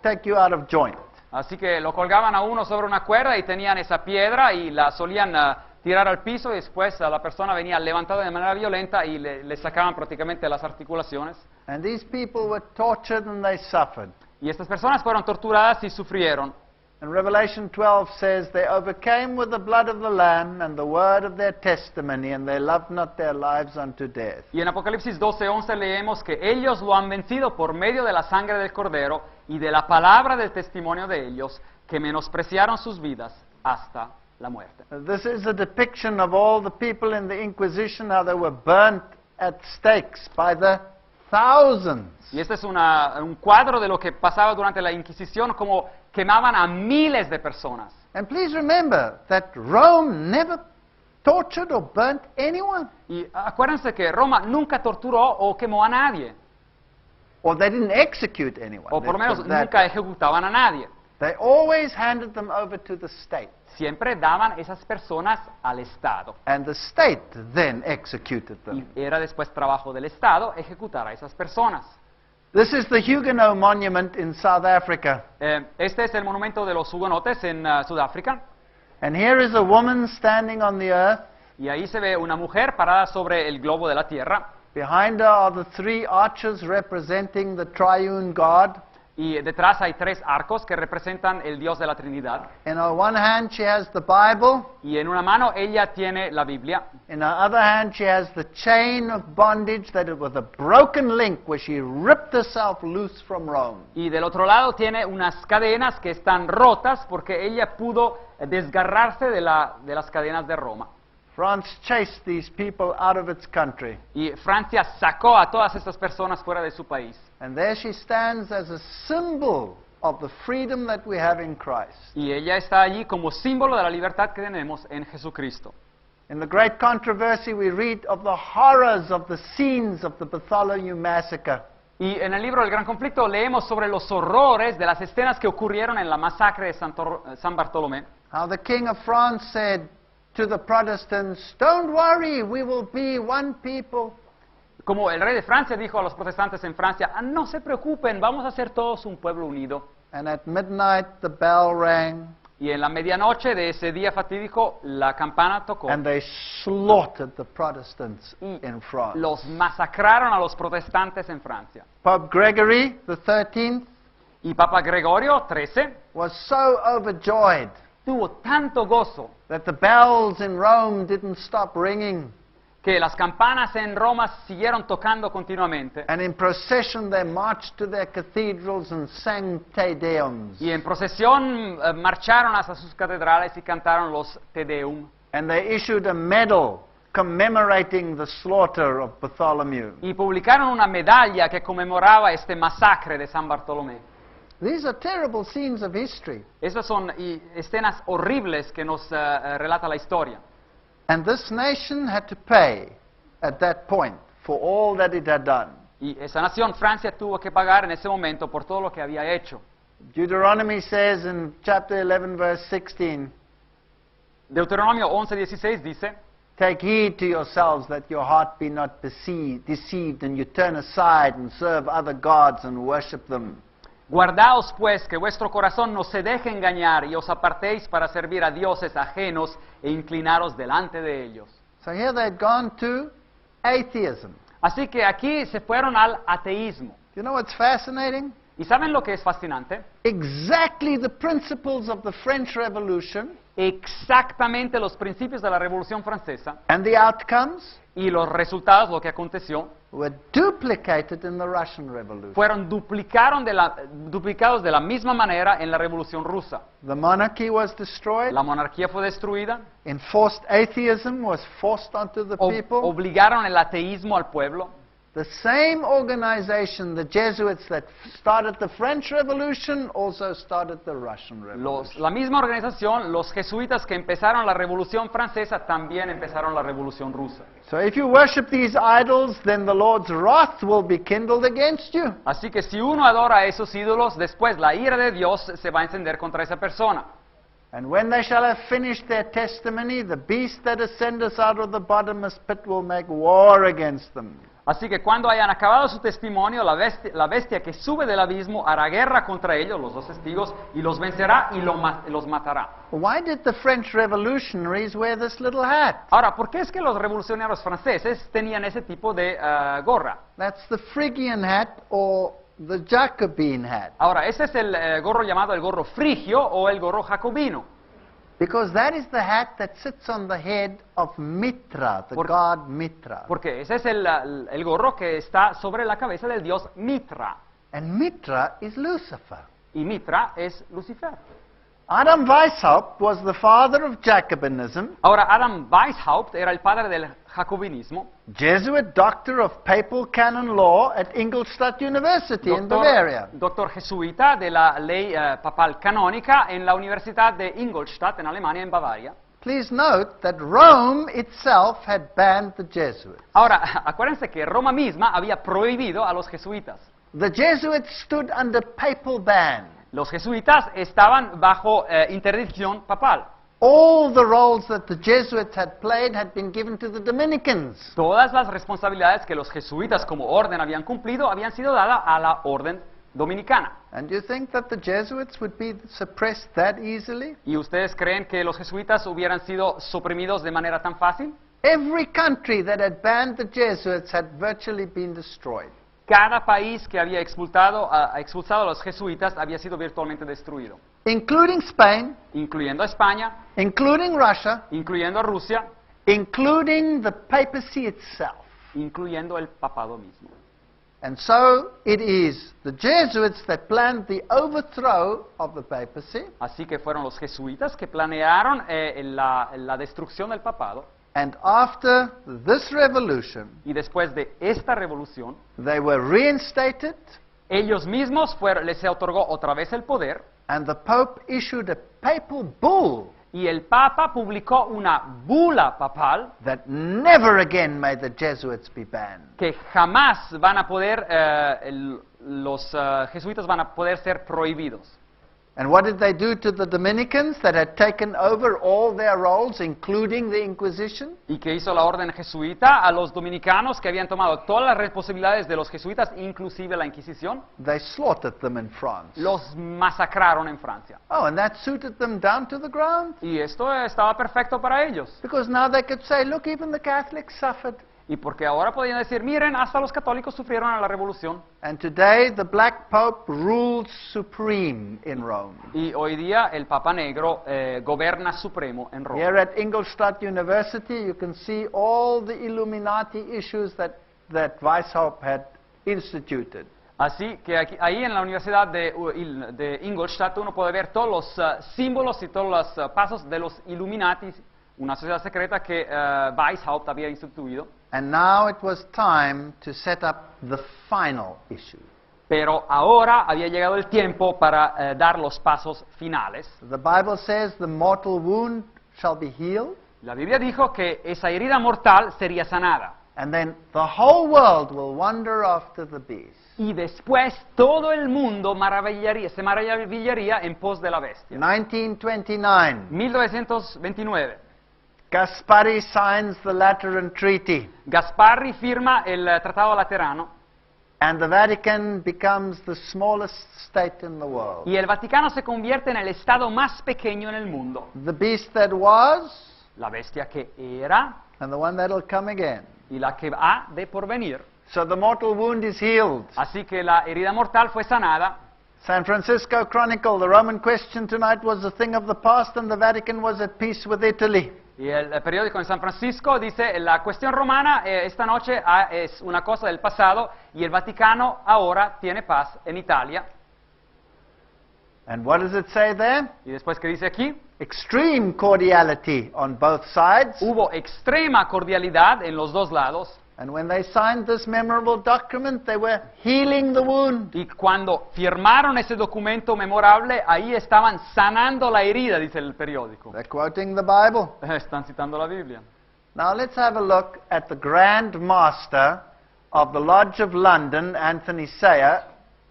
take you out of joint. Así que lo colgaban a uno sobre una cuerda y tenían esa piedra y la solían tirar al piso y después la persona venía levantada de manera violenta y le sacaban prácticamente las articulaciones. And these people were tortured and they suffered. Y estas personas fueron torturadas y sufrieron. And Revelation 12 says, they overcame with the blood of the Lamb and the word of their testimony, and they loved not their lives unto death. Y en Apocalipsis 12:11 leemos que ellos lo han vencido por medio de la sangre del Cordero y de la palabra del testimonio de ellos, que menospreciaron sus vidas hasta la muerte. This is a depiction of all the people in the Inquisition, how they were burnt at stakes by the thousands. Y este es un cuadro de lo que pasaba durante la Inquisición, como quemaban a miles de personas. And please remember that Rome never tortured or burnt anyone. Y acuérdense que Roma nunca torturó o quemó a nadie, Or they didn't execute anyone. o por lo Let's menos put it that nunca way. ejecutaban a nadie. They always handed them over to the state. Siempre daban esas personas al Estado. And the state then executed them. Y era después trabajo del Estado ejecutar a esas personas. This is the Huguenot monument in South Africa. Este es el monumento de los hugonotes en Sudáfrica. And here is a woman standing on the earth. Y ahí se ve una mujer parada sobre el globo de la tierra. Behind her are the three arches representing the triune God. Y detrás hay 3 arcos que representan el Dios de la Trinidad. In her one hand, she has the Bible. Y en una mano ella tiene la Biblia. In her other hand, she has the chain of bondage that it was a broken link where she ripped herself loose from Rome. Y del otro lado tiene unas cadenas que están rotas porque ella pudo desgarrarse de las cadenas de Roma. France chased these people out of its country. Y Francia sacó a todas estas personas fuera de su país. And there she stands as a symbol of the freedom that we have in Christ. Y ella está allí como símbolo de la libertad que tenemos en Jesucristo. In the great controversy, we read of the horrors of the scenes of the Bartholomew massacre. Y en el libro del Gran Conflicto leemos sobre los horrores de las escenas que ocurrieron en la masacre de San Bartolomé. How the King of France said to the Protestants, "Don't worry, we will be one people." Como el rey de Francia dijo a los protestantes en Francia, no se preocupen, vamos a ser todos un pueblo unido. And at midnight the bell rang, Y en la medianoche de ese día fatídico, la campana tocó. and they slaughtered the Protestants Y in France. los masacraron a los protestantes en Francia. Pope Gregory the 13th Y Papa Gregorio XIII was so overjoyed tuvo tanto gozo that the bells in Rome didn't stop ringing. que las campanas en Roma siguieron tocando continuamente. And in procession they marched to their cathedrals and sang Te Deums. Y en procesión marcharon hasta sus catedrales y cantaron los Te Deum. And they issued a medal commemorating the slaughter of Bartholomew. Y publicaron una medalla que conmemoraba este masacre de San Bartolomé. These are terrible scenes of history. Esas son escenas horribles que nos relata la historia. And this nation had to pay at that point for all that it had done. Y esa nación, Francia, tuvo que pagar en ese momento por todo lo que había hecho. Deuteronomy says in chapter 11, verse 16, Deuteronomio 11:16 dice, "Take heed to yourselves that your heart be not deceived, and you turn aside and serve other gods and worship them." guardaos pues que vuestro corazón no se deje engañar y os apartéis para servir a dioses ajenos e inclinaros delante de ellos. So here they'd gone to atheism. Así que aquí se fueron al ateísmo. You know what's fascinating? ¿Y saben lo que es fascinante? Exactly the principles of the French Revolution Exactamente los principios de la Revolución Francesa and the outcomes y los resultados, lo que aconteció, were duplicated in the Russian Revolution. fueron duplicados de la misma manera en la Revolución Rusa. The monarchy was destroyed. La monarquía fue destruida, Enforced atheism was forced onto the people. obligaron el ateísmo al pueblo. The same organization, the Jesuits that started the French Revolution, also started the Russian Revolution. La misma organización, los jesuitas que empezaron la Revolución Francesa, también empezaron la Revolución Rusa. So if you worship these idols, then the Lord's wrath will be kindled against you. Así que si uno adora a esos ídolos, después la ira de Dios se va a encender contra esa persona. And when they shall have finished their testimony, the beast that ascendeth out of the bottomless pit will make war against them. Así que cuando hayan acabado su testimonio, la bestia que sube del abismo hará guerra contra ellos, los 2 testigos, y los vencerá y los matará. Why did the French revolutionaries wear this little hat? Ahora, ¿por qué es que los revolucionarios franceses tenían ese tipo de gorra? That's the Phrygian hat or the Jacobin hat. Ahora, ese es el gorro llamado el gorro frigio o el gorro jacobino. Because that is the hat that sits on the head of Mitra, the god Mitra. Porque ese es el gorro que está sobre la cabeza del dios Mitra. And Mitra is Lucifer. Y Mitra es Lucifer. Adam Weishaupt was the father of Jacobinism, Ahora, Adam Weishaupt era el padre del jacobinismo, Jesuit doctor of papal canon law at Ingolstadt University in Bavaria. doctor jesuita de la ley papal canónica en la Universidad de Ingolstadt, en Alemania, en Bavaria. Please note that Rome itself had banned the Jesuits. Ahora, acuérdense que Roma misma había prohibido a los jesuitas. The Jesuits stood under papal ban. Los jesuitas estaban bajo interdicción papal. All the roles that the Jesuits had played had been given to the Dominicans. Todas las responsabilidades que los jesuitas como orden habían cumplido habían sido dadas a la orden dominicana. And you think that the Jesuits would be suppressed that easily? ¿Y ustedes creen que los jesuitas hubieran sido suprimidos de manera tan fácil? Every country that had banned the Jesuits had virtually been destroyed. cada país que había expulsado a los jesuitas había sido virtualmente destruido, including Spain, incluyendo a España, including Russia, incluyendo a Rusia, including the papacy itself. incluyendo el papado mismo. And so it is the Jesuits that planned the overthrow of the papacy, Así que fueron los jesuitas que planearon la destrucción del papado, and after this revolution, y después de esta revolución, they were reinstated, ellos mismos les se otorgó otra vez el poder, and the Pope issued a papal bull y el Papa publicó una bula papal that never again may the Jesuits be banned. que jamás van a poder, los jesuitas van a poder ser prohibidos. And what did they do to the Dominicans that had taken over all their roles, including the Inquisition? ¿Y qué hizo la orden jesuita a los dominicanos que habían tomado todas las responsabilidades de los jesuitas, inclusive la Inquisición? They slaughtered them in France. Los masacraron en Francia. Oh, and that suited them down to the ground? Y esto estaba perfecto para ellos. Because now they could say, look, even the Catholics suffered. Y porque ahora podían decir, miren, hasta los católicos sufrieron en la revolución. And today the Black Pope rules supreme in Rome. Y hoy día el Papa Negro gobierna supremo en Roma. Here at Ingolstadt University you can see all the Illuminati issues that Weishaupt had instituted. Así que ahí en la Universidad de Ingolstadt uno puede ver todos los símbolos y todos los pasos de los Illuminati, una sociedad secreta que Weishaupt había instituido. And now it was time to set up the final issue. Pero ahora había llegado el tiempo para dar los pasos finales. The Bible says the mortal wound shall be healed, La Biblia dijo que esa herida mortal sería sanada. and then the whole world will wander after the beast. Y después todo el mundo se maravillaría en pos de la bestia. 1929, 1929. Gaspari signs the Lateran Treaty, Gasparri firma el Tratado Laterano and the Vatican becomes the smallest state in the world. y el Vaticano se convierte en el estado más pequeño en el mundo. The beast that was, La bestia que era and the one that'll come again. y la que ha de porvenir. So the mortal wound is healed. Así que la herida mortal fue sanada. San Francisco Chronicle, the Roman question tonight was a thing of the past, and the Vatican was at peace with Italy. Y el periódico en San Francisco dice, la cuestión romana esta noche es una cosa del pasado y el Vaticano ahora tiene paz en Italia. And what does it say there? Y después, ¿qué dice aquí? Extreme cordiality on both sides. Hubo extrema cordialidad en los dos lados. And when they signed this memorable document, they were healing the wound. Y cuando firmaron ese documento memorable, ahí estaban sanando la herida, dice el periódico. They're quoting the Bible. Están citando la Biblia. Now let's have a look at the Grand Master of the Lodge of London, Anthony Sayer.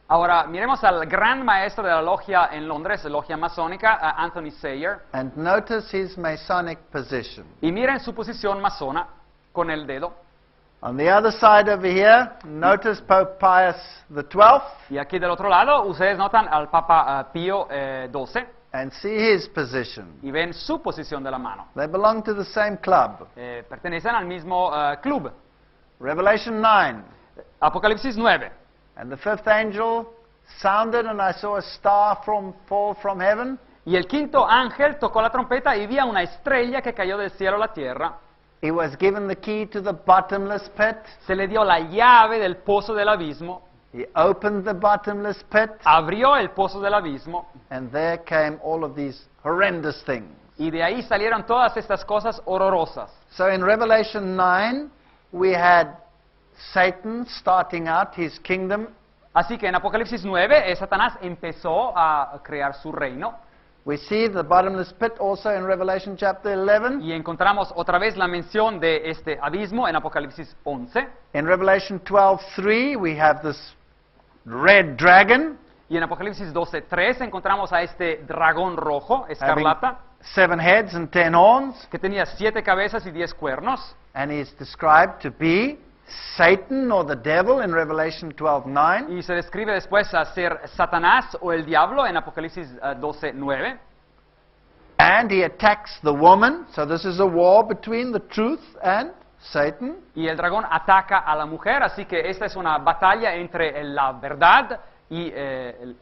Ahora, miremos al gran maestro de la logia en Londres, la logia masónica, Anthony Sayer, And notice his Masonic position. y miren su posición masona con el dedo. On the other side over here, notice Pope Pius XII, Y aquí del otro lado, ustedes notan al Papa Pío XII and see his position. y ven su posición de la mano. They belong to the same club. Pertenecen al mismo club. Revelation 9. Apocalipsis 9. And the fifth angel sounded, and I saw a star fall from heaven. Y el quinto ángel tocó la trompeta y vi a una estrella que cayó del cielo a la tierra. He was given the key to the bottomless pit. Se le dio la llave del pozo del abismo. He opened the bottomless pit, Abrió el pozo del abismo. and there came all of these horrendous things. Y de ahí salieron todas estas cosas horrorosas. So in Revelation 9, we had Satan starting out his kingdom. Así que en Apocalipsis 9, Satanás empezó a crear su reino. We see the bottomless pit also in Revelation chapter 11. Y encontramos otra vez la mención de este abismo en Apocalipsis 11. In Revelation 12:3, we have this red dragon Y en Apocalipsis 12:3 encontramos a este dragón rojo, having escarlata, 7 heads and 10 horns, que tenía 7 cabezas y 10 cuernos. and he is described to be Satan or the devil in Revelation 12:9. Y se describe después a ser Satanás o el diablo en Apocalipsis 12:9. And he attacks the woman. So this is a war between the truth and Satan, y el dragón ataca a la mujer, así que esta es una batalla entre la verdad y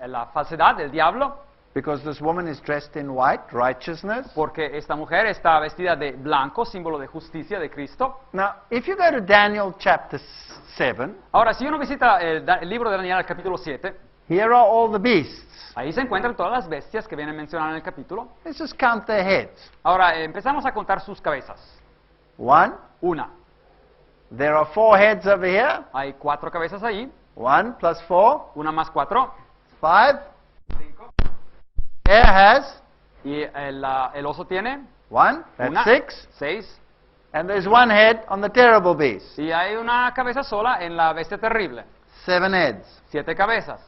la falsedad del diablo, because this woman is dressed in white, righteousness. porque esta mujer está vestida de blanco, símbolo de justicia de Cristo. Now, if you go to Daniel chapter 7, Ahora, si uno visita el libro de Daniel, el capítulo 7, here are all the beasts. ahí se encuentran todas las bestias que vienen mencionadas en el capítulo. Let's just count their heads. Ahora, empezamos a contar sus cabezas. 1, Una. there are 4 heads over here. Hay 4 cabezas ahí. 1 plus 4, Una más 4. 5. Bear has Y el oso tiene 1, that's una, 6. 6. And there's 1 head on the terrible beast. Y hay una cabeza sola en la bestia terrible. 7 heads. 7 cabezas.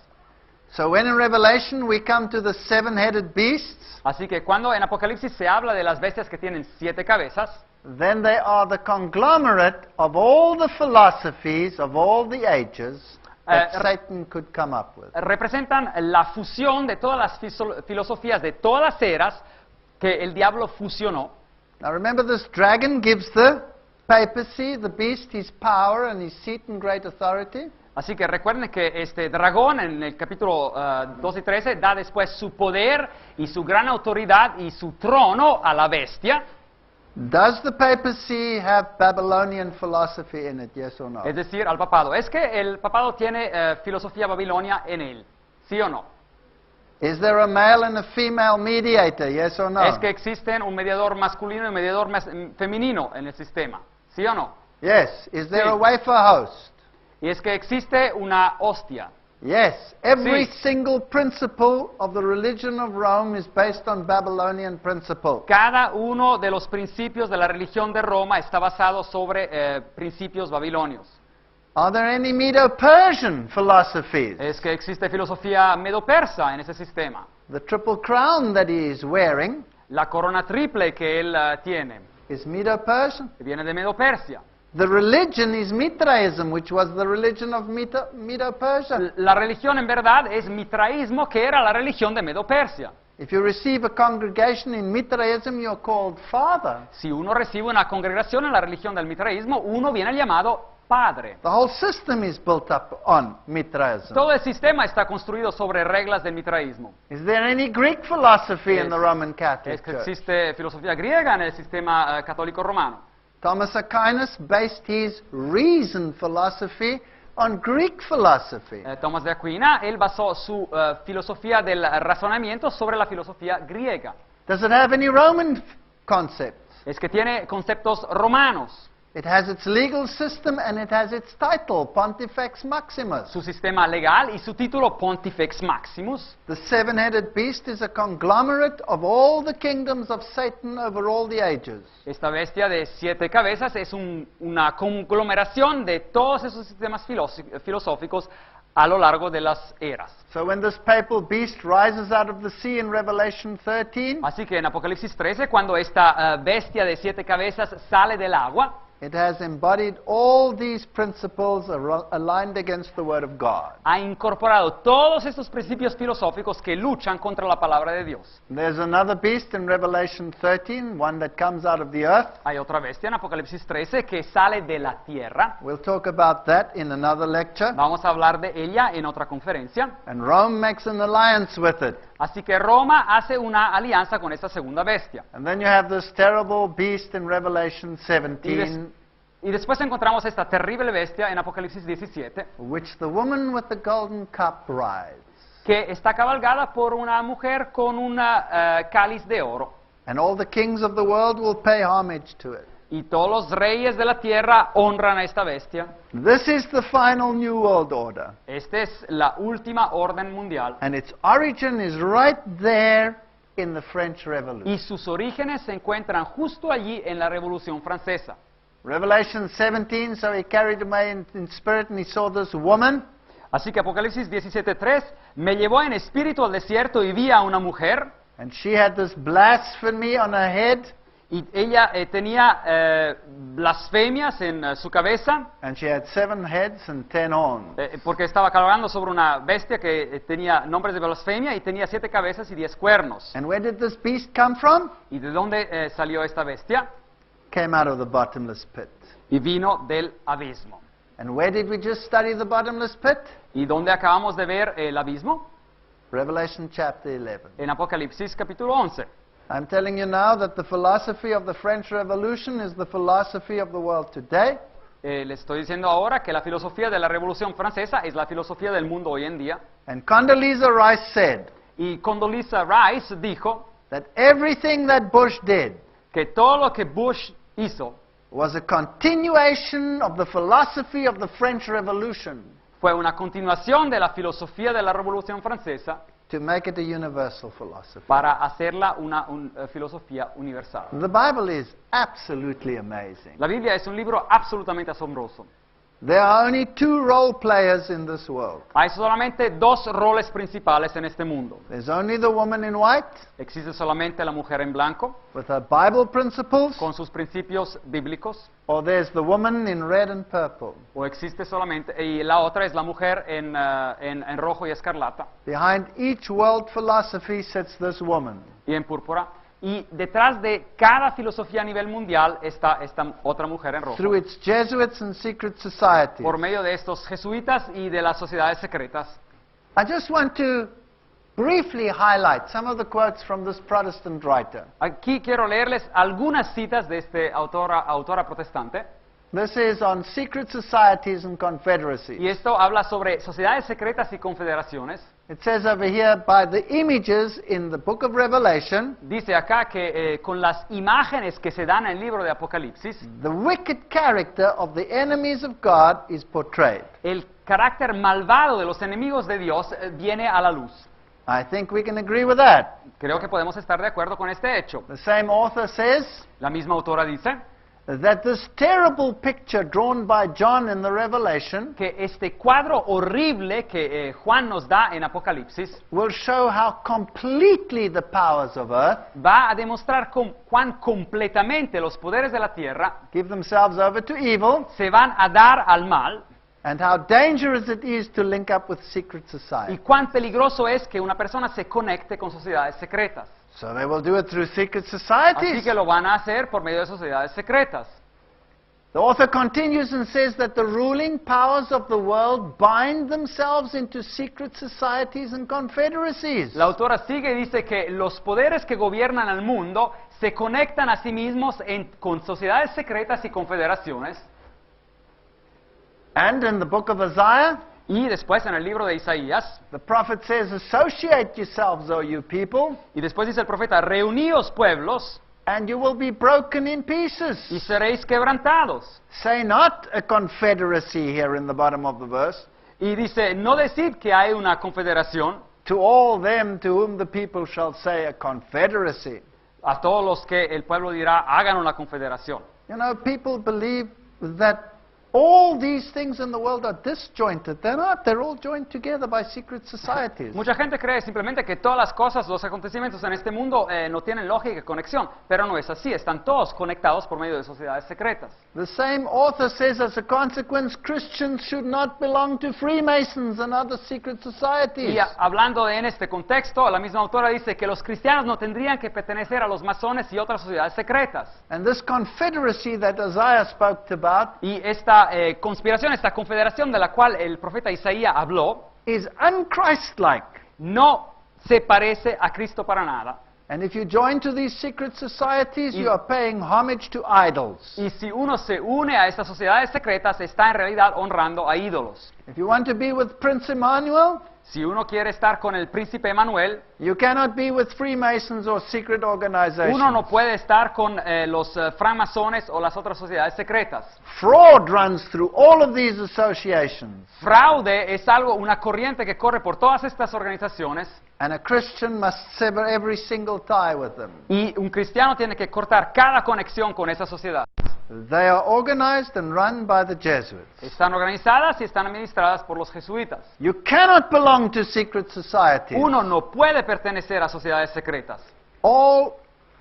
So when in Revelation we come to the 7-headed beasts, Así que cuando en Apocalipsis se habla de las bestias que tienen 7 cabezas, then they are the conglomerate of all the philosophies of all the ages that Satan could come up with. representan la fusión de todas las filosofías de todas las eras que el diablo fusionó. Now remember, this dragon gives the papacy, the beast, his power and his seat and great authority. Así que recuerden que este dragón en el capítulo 2 y 13 da después su poder y su gran autoridad y su trono a la bestia. Does the papacy have Babylonian philosophy in it, yes or no? Es decir, al papado. ¿Es que el papado tiene filosofía babilonia en él? ¿Sí o no? Is there a male and a female mediator, yes or no? ¿Es que existen un mediador masculino y un mediador femenino en el sistema? ¿Sí o no? Yes. Is there Sí. a wafer host? Y es que existe una hostia. Yes. Every Sí. single principle of the religion of Rome is based on Babylonian principle. Cada uno de los principios de la religión de Roma está basado sobre principios babilonios. Are there any Medo-Persian philosophies? Es que existe filosofía medo-persa en ese sistema. The triple crown that he is wearing La corona triple que él tiene is Medo-Persian. que viene de Medo-Persia. The religion is Mithraism, which was the religion of Medo-Persia. La religión en verdad es mitraísmo, que era la religión de Medo-Persia. If you receive a congregation in Mithraism, you're called father. Si uno recibe una congregación en la religión del mitraísmo, uno viene llamado padre. The whole system is built up on Mithraism. Todo el sistema está construido sobre reglas del mitraísmo. Is there any Greek philosophy in Es- the Roman Catholic Es que Church? existe filosofía griega en el sistema católico romano. Thomas Aquinas based his reason philosophy on Greek philosophy. Tomás de Aquina, él basó su filosofía del razonamiento sobre la filosofía griega. Does it have any Roman concepts? Es que tiene conceptos romanos. It has its legal system and it has its title, Pontifex Maximus. Su sistema legal y su título Pontifex Maximus. The 7-headed beast is a conglomerate of all the kingdoms of Satan over all the ages. Esta bestia de 7 cabezas es una conglomeración de todos esos sistemas filosóficos a lo largo de las eras. So when this papal beast rises out of the sea in Revelation 13, Así que en Apocalipsis 13, cuando esta bestia de 7 cabezas sale del agua, it has embodied all these principles aligned against the Word of God. ha incorporado todos estos principios filosóficos que luchan contra la palabra de Dios. There's another beast in Revelation 13, one that comes out of the earth. Hay otra bestia en Apocalipsis 13 que sale de la tierra. We'll talk about that in another lecture. Vamos a hablar de ella en otra conferencia. And Rome makes an alliance with it. Así que Roma hace una alianza con esta segunda bestia. And then you have this terrible beast in Revelation 17, Y después encontramos esta terrible bestia en Apocalipsis 17, which the woman with the golden cup rides. que está cabalgada por una mujer con una cáliz de oro. And all the kings of the world will pay homage to it. Y todos los reyes de la tierra honran a esta bestia. This is the final New World Order. Esta es la última orden mundial. And its origin is right there in the French Revolution. Y sus orígenes se encuentran justo allí en la Revolución Francesa. Revelation 17, so he carried away in spirit and he saw this woman. Así que Apocalipsis 17:3, me llevó en espíritu al desierto y vi a una mujer, And she had this blasphemy on her head. y ella tenía blasfemias en su cabeza, And she had 7 heads and 10 horns. porque estaba cabalgando sobre una bestia que tenía nombres de blasfemia y tenía 7 cabezas y 10 cuernos. And where did this beast come from? ¿Y de dónde salió esta bestia? came out of the bottomless pit. y vino del abismo. And where did we just study the bottomless pit? ¿Y dónde acabamos de ver el abismo? Revelation chapter 11. En Apocalipsis capítulo 11. I'm telling you now that the philosophy of the French Revolution is the philosophy of the world today. Le estoy diciendo ahora que la filosofía de la Revolución Francesa es la filosofía del mundo hoy en día. And Condoleezza Rice said Y Condoleezza Rice dijo that everything that Bush did que todo lo que Bush hizo was a continuation of the philosophy of the French Revolution fue una continuación de la filosofía de la Revolución Francesa to make it a universal philosophy. para hacerla una filosofía universal. The Bible is absolutely amazing. La Biblia es un libro absolutamente asombroso. There are only two role players in this world. Hay solamente dos roles principales en este mundo. There's only the woman in white Existe solamente la mujer en blanco, with her Bible principles, con sus principios bíblicos, or there's the woman in red and purple. o existe solamente, y la otra es la mujer en rojo y escarlata, Behind each world philosophy sits this woman. y en púrpura. Y detrás de cada filosofía a nivel mundial está esta otra mujer en rojo. Through its Jesuits and secret societies. Por medio de estos jesuitas y de las sociedades secretas. I just want to briefly highlight some of the quotes from this Protestant writer. Aquí quiero leerles algunas citas de esta autora protestante. This is on secret societies and confederacies. Y esto habla sobre sociedades secretas y confederaciones. It says over here, by the images in the book of Revelation, Dice acá que con las imágenes que se dan en el libro de Apocalipsis, the wicked character of the enemies of God is portrayed. el carácter malvado de los enemigos de Dios viene a la luz. I think we can agree with that. Creo que podemos estar de acuerdo con este hecho. The same author says La misma autora dice that this terrible picture drawn by John in the Revelation que este cuadro horrible que Juan nos da en Apocalipsis will show how completely the powers of earth va a demostrar cuán completamente los poderes de la tierra give themselves over to evil, se van a dar al mal and how dangerous it is to link up with secret y society. cuán peligroso es que una persona se conecte con sociedades secretas. So they will do it through secret Así societies. que lo van a hacer por medio de sociedades secretas. The author continues and says that the ruling powers of the world bind themselves into secret societies and confederacies. La autora sigue y dice que los poderes que gobiernan al mundo se conectan a sí mismos con sociedades secretas y confederaciones. And in the book of Isaiah, Y después en el libro de Isaías, the prophet says, associate yourselves, O you people, y después dice el profeta, reuníos pueblos and you will be broken in pieces. y seréis quebrantados. Say not a confederacy here in the bottom of the verse. Y dice, no decid que hay una confederación, To all them to whom the people shall say a confederacy. a todos los que el pueblo dirá, hagan una confederación. You know, people believe that all these things in the world are disjointed. They're not. They're all joined together by secret societies. Mucha gente cree simplemente que todas las cosas, los acontecimientos en este mundo no tienen lógica y conexión, pero no es así, están todos conectados por medio de sociedades secretas. The same author says, as a consequence, Christians should not belong to Freemasons and other secret societies. Y hablando en este contexto, la misma autora dice que los cristianos no tendrían que pertenecer a los masones y otras sociedades secretas. And this confederacy that Isaiah spoke about Y esta conspiración, esta confederación de la cual el profeta Isaías habló, is unchristlike. no se parece a Cristo para nada. And if you join to these secret societies, Y- you are paying homage to idols. Y si uno se une a estas sociedades secretas, está en realidad honrando a ídolos. If you want to be with Prince Emmanuel, Si uno quiere estar con el príncipe Emanuel, you cannot be with Freemasons or secret organizations. uno no puede estar con los francmasones o las otras sociedades secretas. Fraud runs through all of these associations. Fraude es una corriente que corre por todas estas organizaciones And a Christian must sever every single tie with them. y un cristiano tiene que cortar cada conexión con esa sociedad. They are organized and run by the Jesuits. Están organizadas y están administradas por los jesuitas. You cannot belong to secret societies. Uno no puede pertenecer a sociedades secretas. All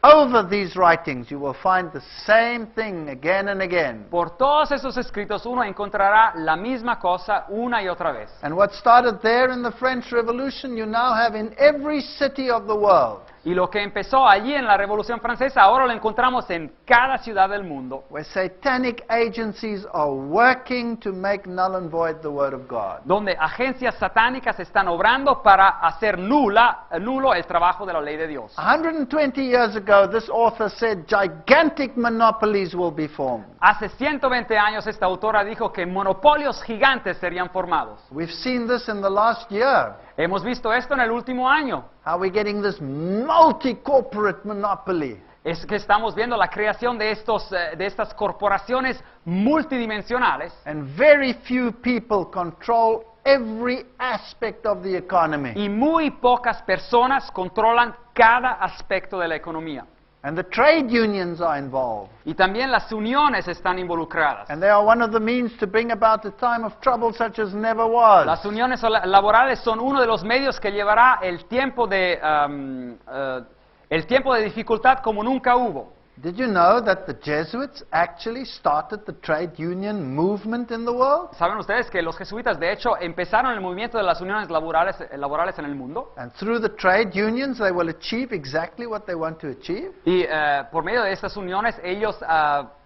over these writings you will find the same thing again and again. Por todos esos escritos uno encontrará la misma cosa una y otra vez. And what started there in the French Revolution, you now have in every city of the world. Y lo que empezó allí en la Revolución Francesa, ahora lo encontramos en cada ciudad del mundo, where satanic agencies are working to make null and void the Word of God. donde agencias satánicas están obrando para hacer nulo el trabajo de la ley de Dios. 120 years ago, this author said gigantic monopolies will be formed. Hace 120 años esta autora dijo que monopolios gigantes serían formados. We've seen this in the last year. Hemos visto esto en el último año. How we're getting this multi-corporate monopoly. Es que estamos viendo la creación de estas corporaciones multidimensionales And very few people control every aspect of the economy. y muy pocas personas controlan cada aspecto de la economía. And the trade unions are involved. Y también las uniones están involucradas. And they are one of the means to bring about a time of trouble such as never was. Las uniones laborales son uno de los medios que llevará el tiempo de dificultad como nunca hubo. Did you know that the Jesuits actually started the trade union movement in the world? ¿Saben ustedes que los jesuitas de hecho empezaron el movimiento de las uniones laborales en el mundo? And through the trade unions they will achieve exactly what they want to achieve. Y por medio de estas uniones ellos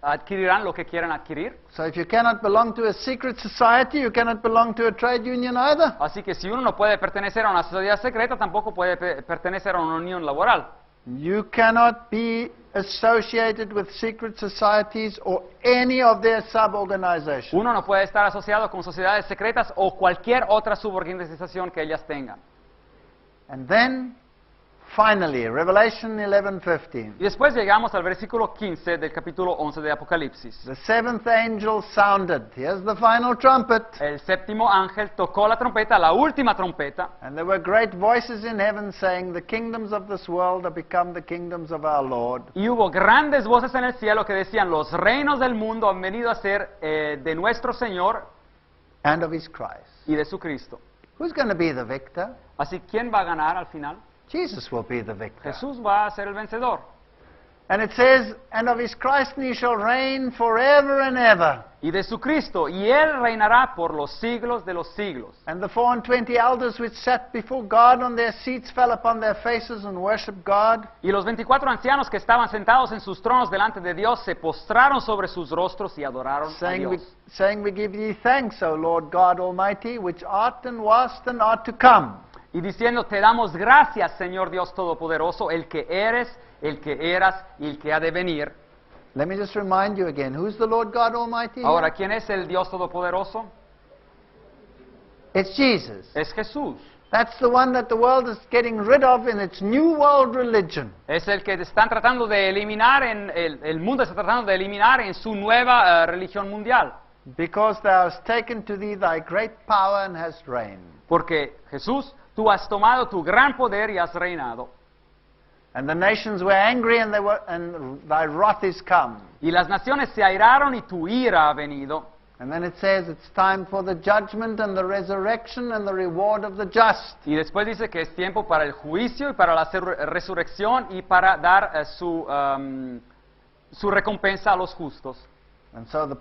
adquirirán lo que quieran adquirir. So if you cannot belong to a secret society, you cannot belong to a trade union either. Así que si uno no puede pertenecer a una sociedad secreta, tampoco puede pertenecer a una unión laboral. You cannot be associated with secret societies or any of their sub-organizations. Uno no puede estar asociado con sociedades secretas o cualquier otra suborganización que ellas tengan. And then, finally, Revelation 11:15. Y después llegamos al versículo 15 del capítulo 11 de Apocalipsis. The seventh angel sounded. Here's the final trumpet. El séptimo ángel tocó la trompeta, la última trompeta, And there were great voices in heaven saying, the kingdoms of this world are become the kingdoms of our Lord. y hubo grandes voces en el cielo que decían, los reinos del mundo han venido a ser de nuestro Señor And of his Christ. y de su Cristo. Who's going to be the victor? Así, ¿quién va a ganar al final? Jesus will be the victor. Jesús va a ser el vencedor. And it says, and of his Christ and he shall reign forever and ever. Y de su Cristo, y Él reinará por los siglos de los siglos. And the 24 elders which sat before God on their seats fell upon their faces and worshipped God, Y los 24 ancianos que estaban sentados en sus tronos delante de Dios se postraron sobre sus rostros y adoraron a saying, Dios. we give thee thanks, O Lord God Almighty, which art and wast and art to come. Y diciendo, te damos gracias, Señor Dios Todopoderoso, el que eres, el que eras y el que ha de venir. Let me just remind you again, who's the Lord God Almighty? Ahora, ¿quién es el Dios Todopoderoso? It's Jesus. Es Jesús. That's the one that the world is getting rid of in its new world religion. Es el que están tratando de eliminar, el mundo está tratando de eliminar en su nueva religión mundial. Because thou hast taken to thee thy great power and hast reigned. Porque Jesús, tú has tomado tu gran poder y has reinado. And the nations were angry and thy wrath is come. Y las naciones se airaron y tu ira ha venido. And then it says it's time for the judgment and the resurrection and the reward of the just. Y después dice que es tiempo para el juicio y para la resurrección y para dar su recompensa a los justos. And so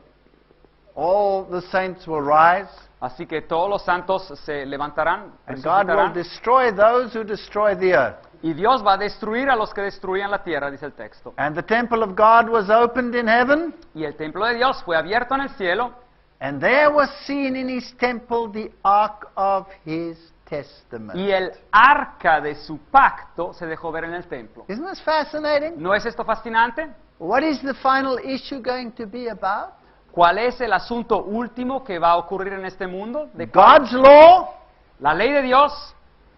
all the saints will rise, Así que todos los santos se levantarán, and God will resucitarán, destroy those who destroy the earth. y Dios va a destruir a los que destruyan la tierra, dice el texto. And the temple of God was opened in heaven, Y el templo de Dios fue abierto en el cielo, and there was seen in his temple the ark of his testament. y el arca de su pacto se dejó ver en el templo. Isn't this fascinating? ¿No es esto fascinante? What is the final issue going to be about? ¿Cuál es el asunto último que va a ocurrir en este mundo? God's law La ley de Dios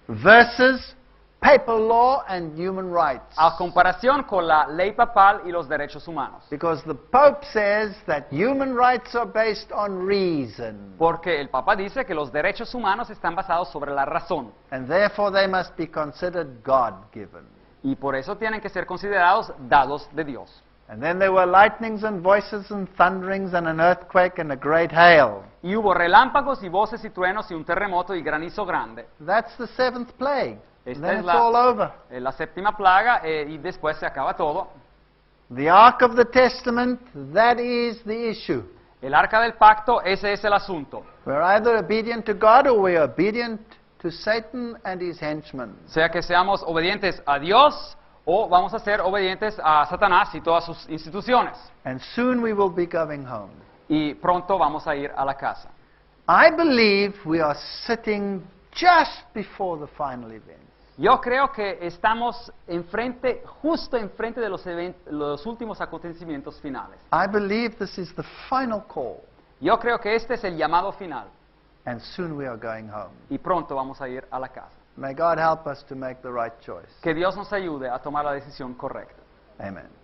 versus papal law and human rights. a comparación con la ley papal y los derechos humanos. Because the Pope says that human rights are based on reason, Porque el Papa dice que los derechos humanos están basados sobre la razón. and therefore they must be considered God-given. Y por eso tienen que ser considerados dados de Dios. And then there were lightnings and voices and thunderings and an earthquake and a great hail. Y hubo relámpagos y voces y truenos y un terremoto y granizo grande. That's the seventh plague. And Esta then es it's all over. la séptima plaga y después se acaba todo. The Ark of the Testament, that is the issue. El arca del pacto, ese es el asunto. We're either obedient to God or we're obedient to Satan and his henchmen. Sea que seamos obedientes a Dios o vamos a ser obedientes a Satanás y todas sus instituciones. And soon we will be going home. Y pronto vamos a ir a la casa. I believe we are sitting just before the final event. Yo creo que estamos justo enfrente de los últimos acontecimientos finales. I believe this is the final call, Yo creo que este es el llamado final and soon we are going home. y pronto vamos a ir a la casa. May God help us to make the right choice. Que Dios nos ayude a tomar la decisión correcta. Amen.